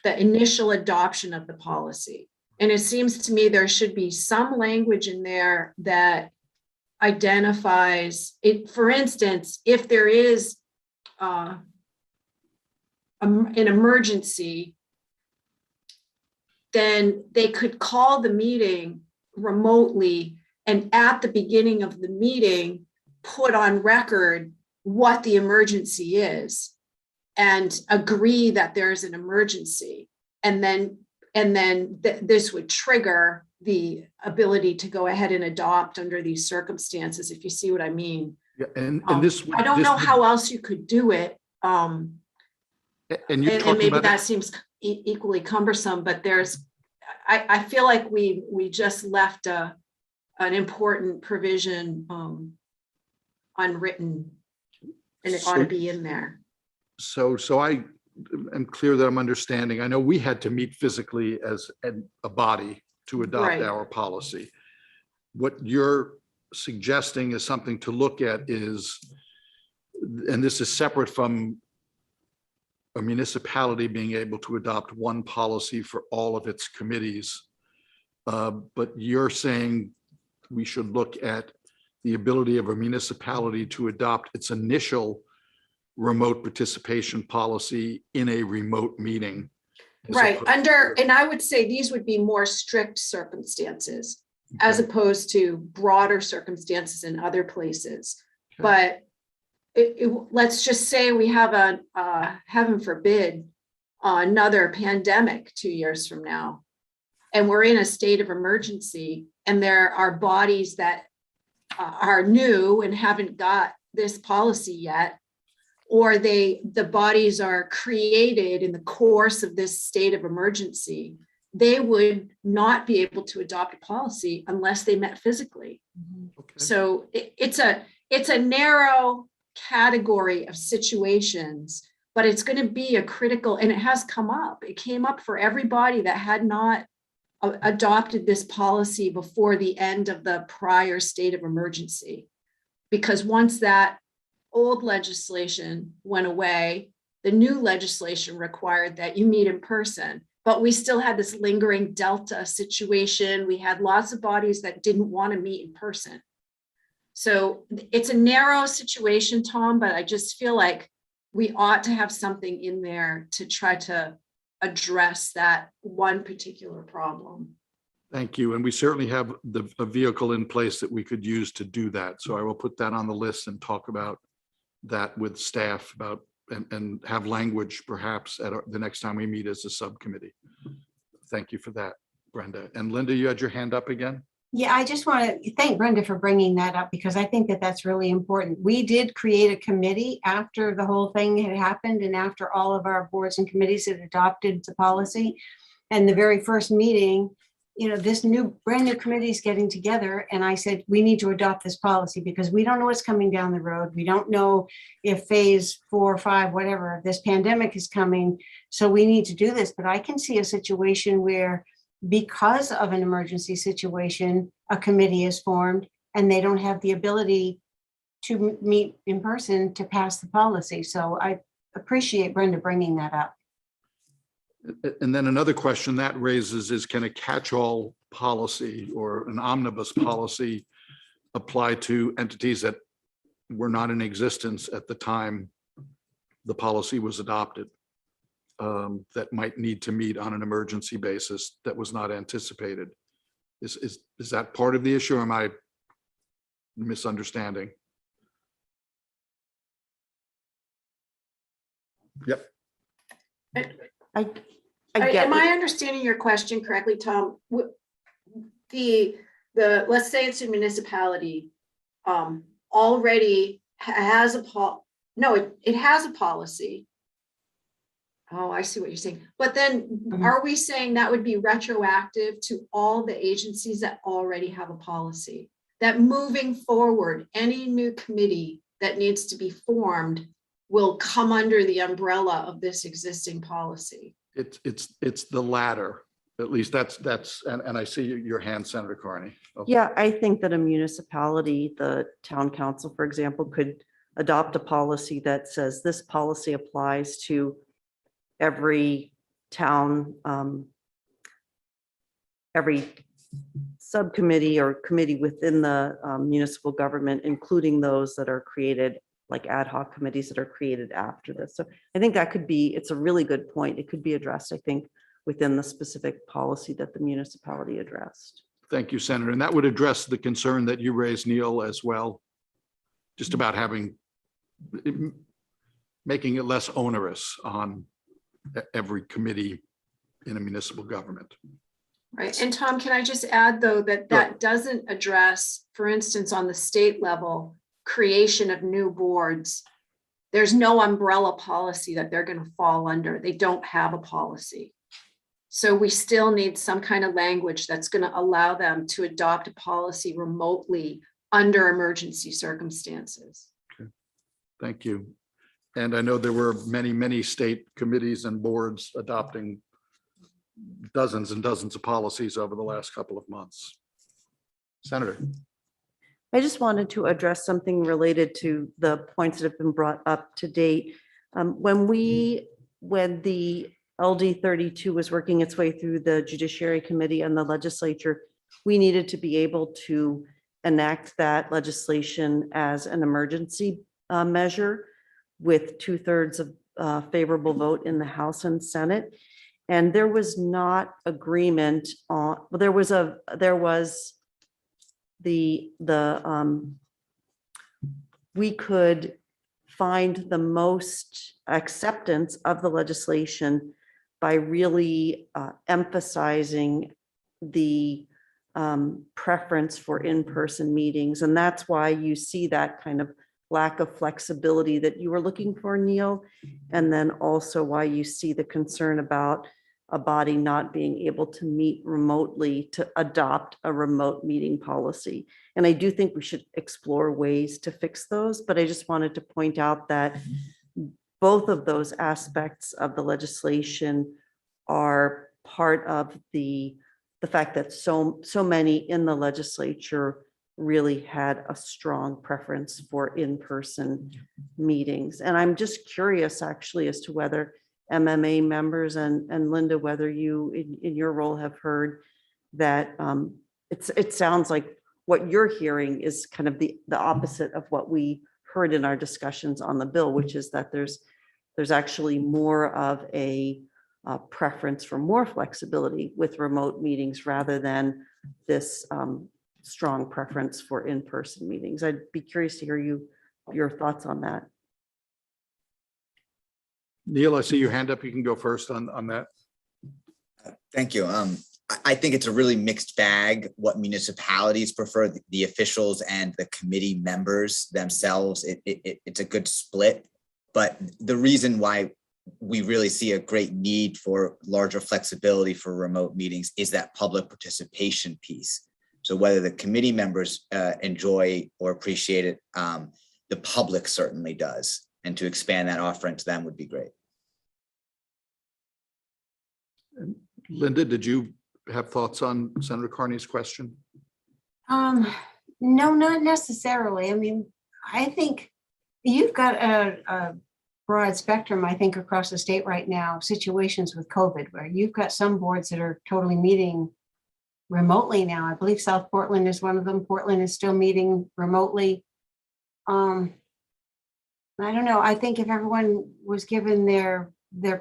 [SPEAKER 16] the initial adoption of the policy. And it seems to me there should be some language in there that identifies it. For instance, if there is an emergency, then they could call the meeting remotely, and at the beginning of the meeting, put on record what the emergency is and agree that there's an emergency. And then this would trigger the ability to go ahead and adopt under these circumstances, if you see what I mean.
[SPEAKER 1] Yeah, and this
[SPEAKER 16] I don't know how else you could do it.
[SPEAKER 1] And
[SPEAKER 16] maybe that seems equally cumbersome, but I feel like we just left an important provision unwritten, and it ought to be in there.
[SPEAKER 1] So I am clear that I'm understanding. I know we had to meet physically as a body to adopt
[SPEAKER 16] Right.
[SPEAKER 1] our policy. What you're suggesting is something to look at is, and this is separate from a municipality being able to adopt one policy for all of its committees. But you're saying we should look at the ability of a municipality to adopt its initial remote participation policy in a remote meeting.
[SPEAKER 16] Right, and I would say these would be more strict circumstances as opposed to broader circumstances in other places. But let's just say we have heaven forbid, another pandemic 2 years from now, and we're in a state of emergency, and there are bodies that are new and haven't got this policy yet, or the bodies are created in the course of this state of emergency. They would not be able to adopt a policy unless they met physically.
[SPEAKER 1] Okay.
[SPEAKER 16] So it's a narrow category of situations, but it's going to be a critical, and it has come up. It came up for everybody that had not adopted this policy before the end of the prior state of emergency. Because once that old legislation went away, the new legislation required that you meet in person. But we still had this lingering Delta situation. We had lots of bodies that didn't want to meet in person. So it's a narrow situation, Tom, but I just feel like we ought to have something in there to try to address that one particular problem.
[SPEAKER 1] Thank you. And we certainly have a vehicle in place that we could use to do that. So I will put that on the list and talk about that with staff about, and have language perhaps at the next time we meet as a subcommittee. Thank you for that, Brenda. And Linda, you had your hand up again?
[SPEAKER 12] Yeah, I just want to thank Brenda for bringing that up because I think that that's really important. We did create a committee after the whole thing had happened and after all of our boards and committees had adopted the policy. And the very first meeting, you know, this brand new committee is getting together. And I said, we need to adopt this policy because we don't know what's coming down the road. We don't know if phase 4 or 5, whatever, this pandemic is coming. So we need to do this. But I can see a situation where because of an emergency situation, a committee is formed and they don't have the ability to meet in person to pass the policy. So I appreciate Brenda bringing that up.
[SPEAKER 1] And then another question that raises is, can a catch-all policy or an omnibus policy apply to entities that were not in existence at the time the policy was adopted? That might need to meet on an emergency basis that was not anticipated. Is that part of the issue, or am I misunderstanding? Yep.
[SPEAKER 16] Am I understanding your question correctly, Tom? Let's say it's a municipality already has it has a policy. Oh, I see what you're saying. But then are we saying that would be retroactive to all the agencies that already have a policy? That moving forward, any new committee that needs to be formed will come under the umbrella of this existing policy?
[SPEAKER 1] It's the latter. At least that's and I see your hand, Senator Carney. Okay.
[SPEAKER 4] Yeah, I think that a municipality, the town council, for example, could adopt a policy that says this policy applies to every town, every subcommittee or committee within the municipal government, including those that are created like ad hoc committees that are created after this. So I think that could be, it's a really good point. It could be addressed, I think, within the specific policy that the municipality addressed.
[SPEAKER 1] Thank you, Senator. And that would address the concern that you raised, Neil, as well, just about making it less onerous on every committee in a municipal government.
[SPEAKER 16] Right. And Tom, can I just add, though, that doesn't address, for instance, on the state level, creation of new boards. There's no umbrella policy that they're going to fall under. They don't have a policy. So we still need some kind of language that's going to allow them to adopt a policy remotely under emergency circumstances.
[SPEAKER 1] Okay. Thank you. And I know there were many state committees and boards adopting dozens and dozens of policies over the last couple of months. Senator.
[SPEAKER 4] I just wanted to address something related to the points that have been brought up to date. When the LD 32 was working its way through the Judiciary Committee and the legislature, we needed to be able to enact that legislation as an emergency measure with 2/3 of favorable vote in the House and Senate. And there was not agreement on, well, there was we could find the most acceptance of the legislation by really emphasizing the preference for in-person meetings. And that's why you see that kind of lack of flexibility that you were looking for, Neil. And then also why you see the concern about a body not being able to meet remotely to adopt a remote meeting policy. And I do think we should explore ways to fix those, but I just wanted to point out that both of those aspects of the legislation are part of the fact that so many in the legislature really had a strong preference for in-person meetings. And I'm just curious actually as to whether MMA members and Linda, whether you in your role have heard that it sounds like what you're hearing is kind of the opposite of what we heard in our discussions on the bill, which is that there's actually more of a preference for more flexibility with remote meetings rather than this strong preference for in-person meetings. I'd be curious to hear your thoughts on that.
[SPEAKER 1] Neil, I see your hand up. You can go first on that.
[SPEAKER 17] Thank you. I think it's a really mixed bag what municipalities prefer, the officials and the committee members themselves. It's a good split. But the reason why we really see a great need for larger flexibility for remote meetings is that public participation piece. So whether the committee members enjoy or appreciate it, the public certainly does. And to expand that offering to them would be great.
[SPEAKER 1] Linda, did you have thoughts on Senator Carney's question?
[SPEAKER 12] No, not necessarily. I mean, I think you've got a broad spectrum, I think, across the state right now, situations with COVID, where you've got some boards that are totally meeting remotely now. I believe South Portland is one of them. Portland is still meeting remotely. I don't know. I think if everyone was given their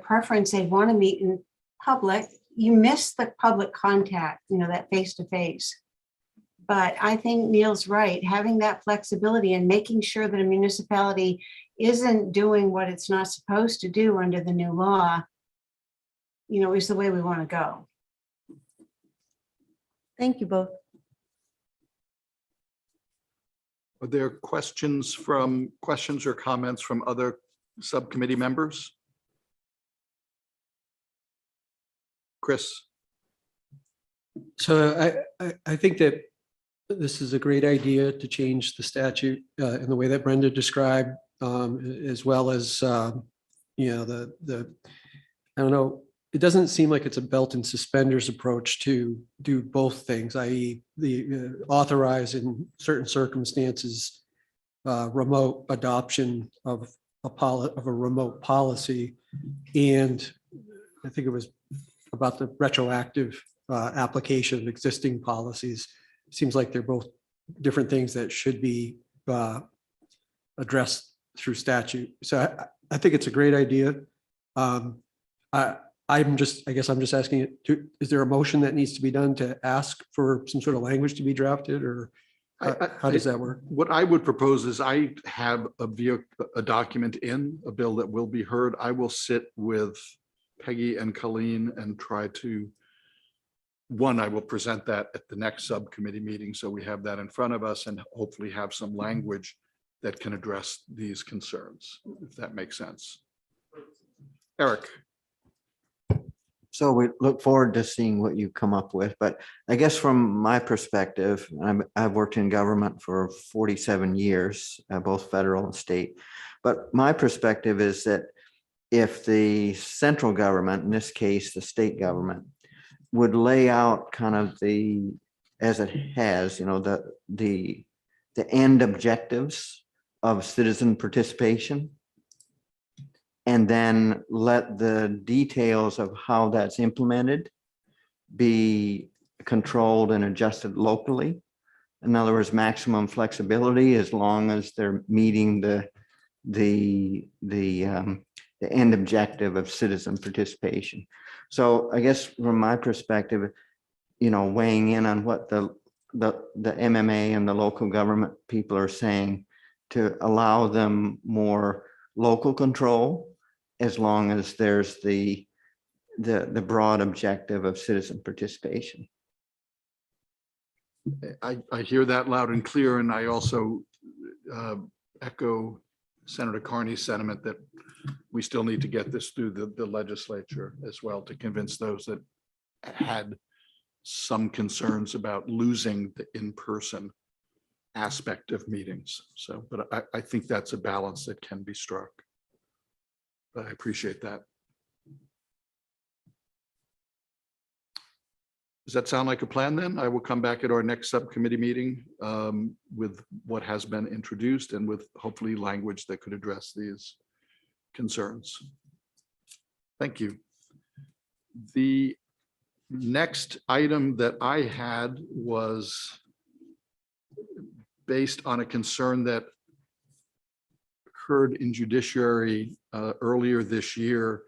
[SPEAKER 12] preference, they'd want to meet in public. You miss the public contact, that face-to-face. But I think Neil's right. Having that flexibility and making sure that a municipality isn't doing what it's not supposed to do under the new law, is the way we want to go.
[SPEAKER 4] Thank you both.
[SPEAKER 1] Are there questions or comments from other subcommittee members? Chris.
[SPEAKER 6] So I think that this is a great idea to change the statute in the way that Brenda described, as well as, I don't know, it doesn't seem like it's a belt and suspenders approach to do both things, i.e. Authorize in certain circumstances remote adoption of a remote policy. And I think it was about the retroactive application of existing policies. Seems like they're both different things that should be addressed through statute. So I think it's a great idea. I guess I'm just asking is there a motion that needs to be done to ask for some sort of language to be drafted, or how does that work?
[SPEAKER 1] What I would propose is I have a document in a bill that will be heard. I will sit with Peggy and Colleen and try to, I will present that at the next subcommittee meeting. So we have that in front of us and hopefully have some language that can address these concerns, if that makes sense. Eric.
[SPEAKER 9] So we look forward to seeing what you come up with. But I guess from my perspective, I've worked in government for 47 years, both federal and state. But my perspective is that if the central government, in this case, the state government, would lay out kind of as it has, the end objectives of citizen participation, and then let the details of how that's implemented be controlled and adjusted locally. In other words, maximum flexibility as long as they're meeting the end objective of citizen participation. So I guess from my perspective, weighing in on what the MMA and the local government people are saying, to allow them more local control as long as there's the broad objective of citizen participation.
[SPEAKER 1] I hear that loud and clear, and I also echo Senator Carney's sentiment that we still need to get this through the legislature as well, to convince those that had some concerns about losing the in-person aspect of meetings. So, but I think that's a balance that can be struck. But I appreciate that. Does that sound like a plan then? I will come back at our next subcommittee meeting with what has been introduced and with hopefully language that could address these concerns. Thank you. The next item that I had was based on a concern that occurred in judiciary earlier this year,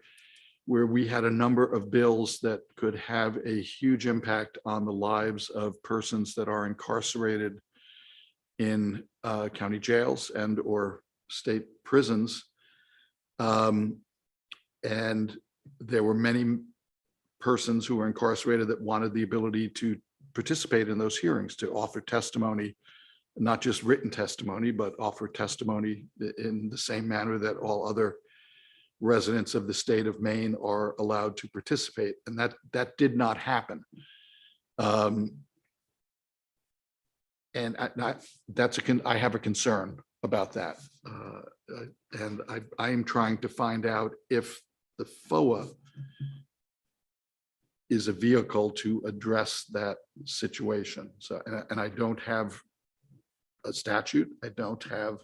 [SPEAKER 1] where we had a number of bills that could have a huge impact on the lives of persons that are incarcerated in county jails and or state prisons. And there were many persons who were incarcerated that wanted the ability to participate in those hearings, to offer testimony, not just written testimony, but offer testimony in the same manner that all other residents of the state of Maine are allowed to participate. And that did not happen. And I have a concern about that. And I am trying to find out if the FOA is a vehicle to address that situation. So, and I don't have a statute. I don't have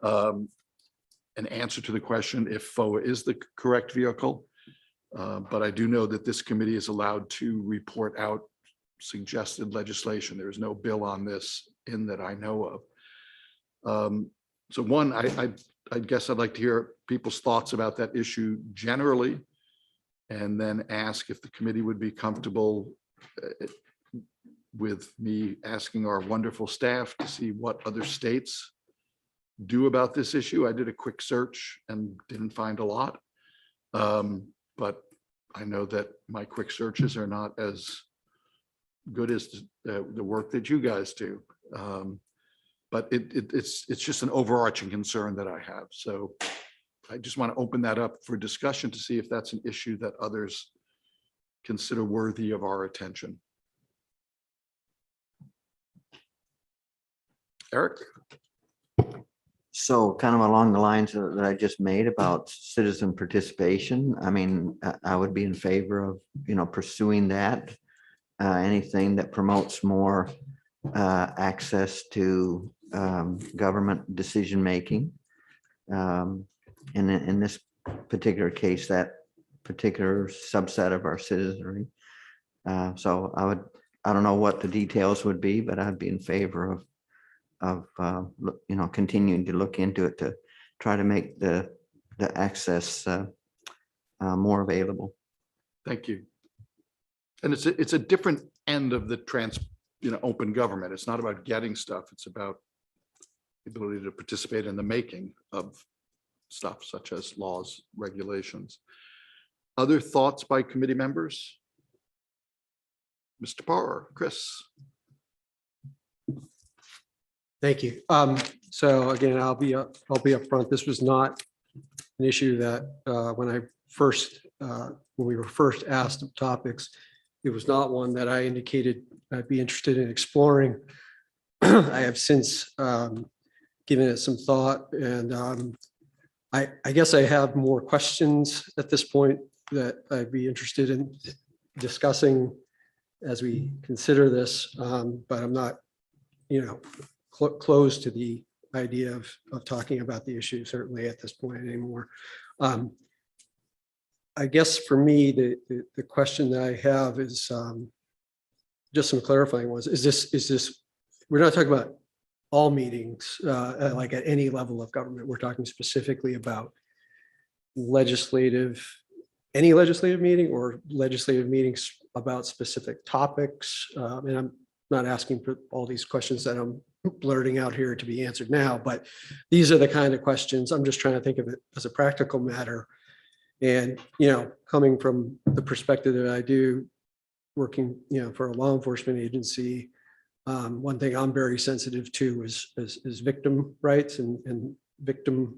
[SPEAKER 1] an answer to the question if FOA is the correct vehicle. But I do know that this committee is allowed to report out suggested legislation. There is no bill on this in that I know of. So one, I guess I'd like to hear people's thoughts about that issue generally, and then ask if the committee would be comfortable with me asking our wonderful staff to see what other states do about this issue. I did a quick search and didn't find a lot. But I know that my quick searches are not as good as the work that you guys do. But it's just an overarching concern that I have. So I just want to open that up for discussion to see if that's an issue that others consider worthy of our attention. Eric?
[SPEAKER 9] So kind of along the lines that I just made about citizen participation, I mean, I would be in favor of, pursuing that. Anything that promotes more access to government decision-making. And in this particular case, that particular subset of our citizenry. So I don't know what the details would be, but I'd be in favor of continuing to look into it to try to make the access more available.
[SPEAKER 1] Thank you. And it's a different end of the open government. It's not about getting stuff. It's about the ability to participate in the making of stuff such as laws, regulations. Other thoughts by committee members? Mr. Parr, Chris.
[SPEAKER 6] Thank you. So again, I'll be upfront. This was not an issue that when we were first asked of topics, it was not one that I indicated I'd be interested in exploring. I have since given it some thought, and I guess I have more questions at this point that I'd be interested in discussing as we consider this, but I'm not, close to the idea of talking about the issue, certainly at this point anymore. I guess for me, the question that I have is just some clarifying ones. Is this, we're not talking about all meetings, like at any level of government. We're talking specifically about any legislative meeting or legislative meetings about specific topics. And I'm not asking for all these questions that I'm blurting out here to be answered now, but these are the kind of questions. I'm just trying to think of it as a practical matter. And, coming from the perspective that I do, working, for a law enforcement agency, one thing I'm very sensitive to is victim rights and victims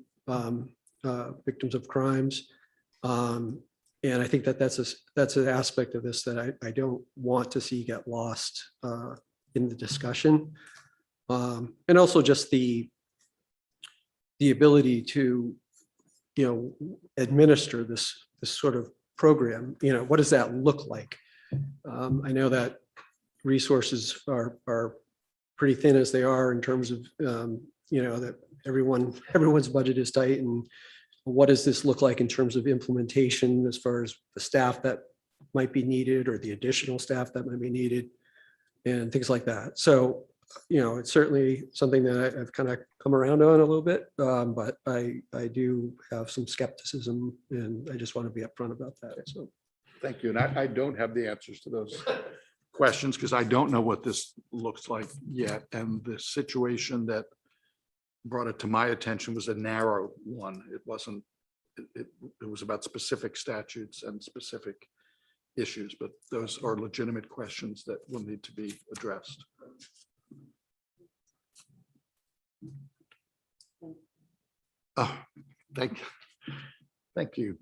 [SPEAKER 6] of crimes. And I think that's an aspect of this that I don't want to see get lost in the discussion. And also just the ability to, administer this sort of program. What does that look like? I know that resources are pretty thin as they are in terms of, that everyone's budget is tight, and what does this look like in terms of implementation as far as the staff that might be needed or the additional staff that might be needed and things like that. So it's certainly something that I've kind of come around on a little bit, but I do have some skepticism, and I just want to be upfront about that. So,
[SPEAKER 1] Thank you. And I don't have the answers to those questions because I don't know what this looks like yet. And the situation that brought it to my attention was a narrow one. It wasn't, it was about specific statutes and specific issues, but those are legitimate questions that will need to be addressed. Oh, thank you.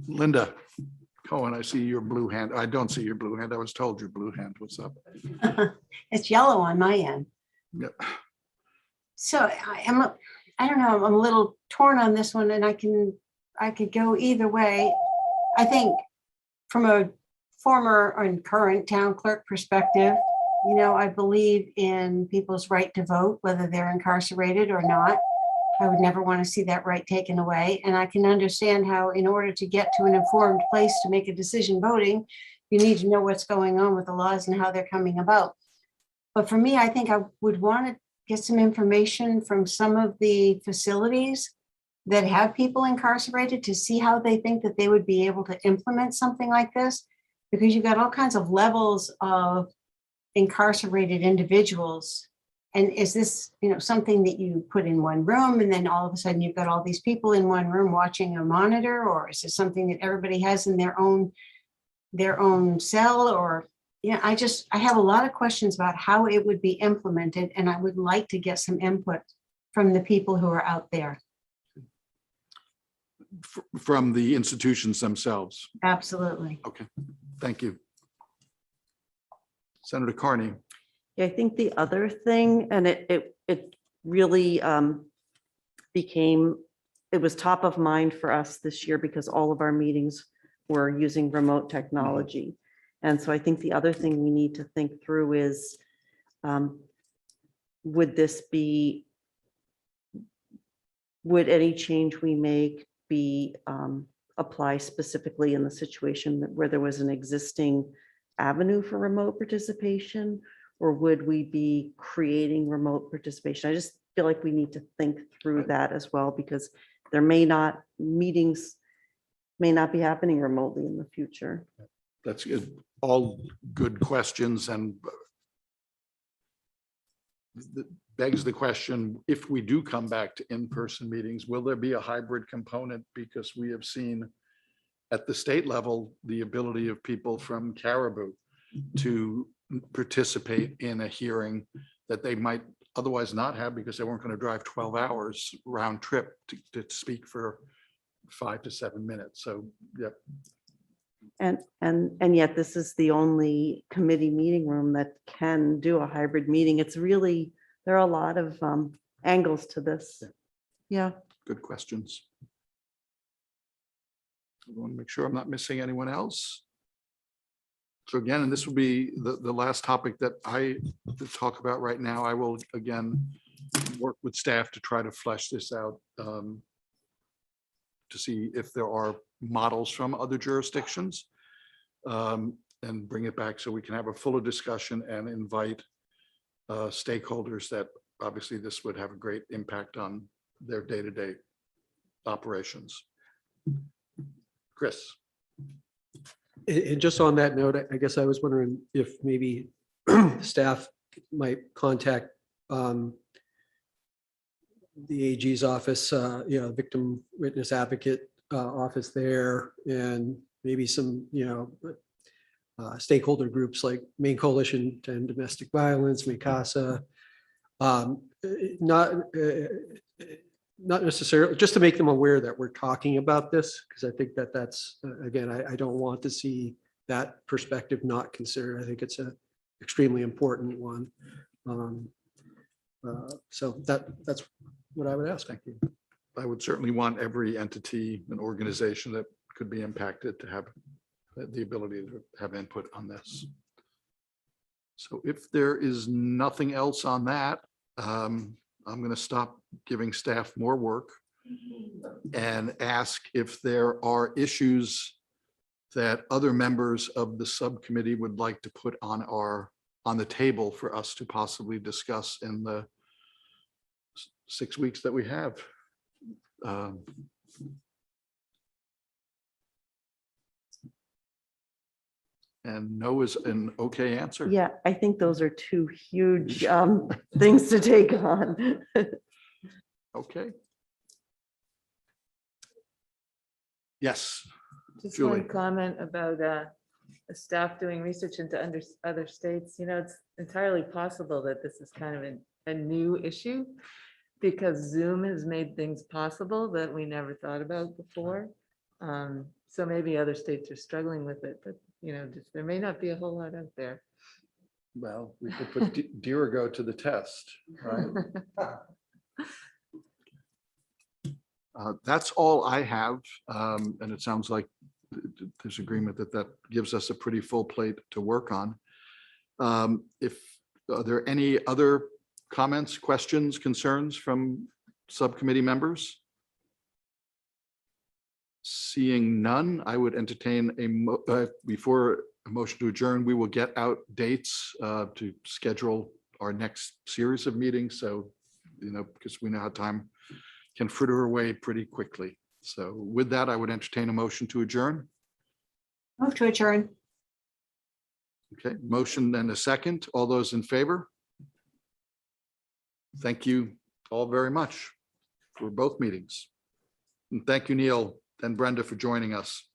[SPEAKER 1] Linda Cohen, I see your blue hand. I don't see your blue hand. I was told your blue hand was up.
[SPEAKER 12] It's yellow on my end.
[SPEAKER 1] Yeah.
[SPEAKER 12] So I don't know, I'm a little torn on this one, and I could go either way. I think from a former and current town clerk perspective, I believe in people's right to vote, whether they're incarcerated or not. I would never want to see that right taken away. And I can understand how, in order to get to an informed place to make a decision voting, you need to know what's going on with the laws and how they're coming about. But for me, I think I would want to get some information from some of the facilities that have people incarcerated to see how they think that they would be able to implement something like this, because you've got all kinds of levels of incarcerated individuals. And is this, something that you put in one room and then all of a sudden you've got all these people in one room watching a monitor, or is it something that everybody has in their own cell? Or, I have a lot of questions about how it would be implemented, and I would like to get some input from the people who are out there.
[SPEAKER 1] From the institutions themselves.
[SPEAKER 12] Absolutely.
[SPEAKER 1] Okay, thank you. Senator Carney.
[SPEAKER 4] Yeah, I think the other thing, and it really it was top of mind for us this year because all of our meetings were using remote technology. And so I think the other thing we need to think through is, would any change we make be apply specifically in the situation where there was an existing avenue for remote participation? Or would we be creating remote participation? I just feel like we need to think through that as well, because meetings may not be happening remotely in the future.
[SPEAKER 1] That's good. All good questions, and begs the question, if we do come back to in-person meetings, will there be a hybrid component? Because we have seen at the state level, the ability of people from Caribou to participate in a hearing that they might otherwise not have because they weren't going to drive 12 hours round trip to speak for 5 to 7 minutes. So, yep.
[SPEAKER 4] And yet this is the only committee meeting room that can do a hybrid meeting. It's really, there are a lot of angles to this. Yeah.
[SPEAKER 1] Good questions. I want to make sure I'm not missing anyone else. So again, and this will be the last topic that I talk about right now. I will again work with staff to try to flesh this out to see if there are models from other jurisdictions and bring it back so we can have a fuller discussion and invite stakeholders that obviously this would have a great impact on their day-to-day operations. Chris.
[SPEAKER 6] And just on that note, I guess I was wondering if maybe staff might contact the AG's office, victim witness advocate office there, and maybe some, stakeholder groups like Maine Coalition to End Domestic Violence, MCASA, not necessarily, just to make them aware that we're talking about this, because I think that's, again, I don't want to see that perspective not considered. I think it's an extremely important one. So that's what I would ask.
[SPEAKER 1] Thank you. I would certainly want every entity and organization that could be impacted to have the ability to have input on this. So if there is nothing else on that, I'm going to stop giving staff more work and ask if there are issues that other members of the subcommittee would like to put on our on the table for us to possibly discuss in the 6 weeks that we have. And no is an okay answer.
[SPEAKER 4] Yeah, I think those are two huge things to take on.
[SPEAKER 1] Okay. Yes,
[SPEAKER 18] Just
[SPEAKER 1] Julie.
[SPEAKER 18] one comment about staff doing research into other states. You know, it's entirely possible that this is kind of a new issue because Zoom has made things possible that we never thought about before. So maybe other states are struggling with it, but you know, just there may not be a whole lot out there.
[SPEAKER 1] Well, we could put Dirigo to the test, right? That's all I have. And it sounds like there's agreement that that gives us a pretty full plate to work on. Are there any other comments, questions, concerns from subcommittee members? Seeing none, I would entertain before a motion to adjourn, we will get out dates to schedule our next series of meetings. So, you know, because we know how time can fritter away pretty quickly. So with that, I would entertain a motion to adjourn.
[SPEAKER 12] Move to adjourn.
[SPEAKER 1] Okay, motion and a second. All those in favor? Thank you all very much for both meetings. And thank you, Neil and Brenda, for joining us.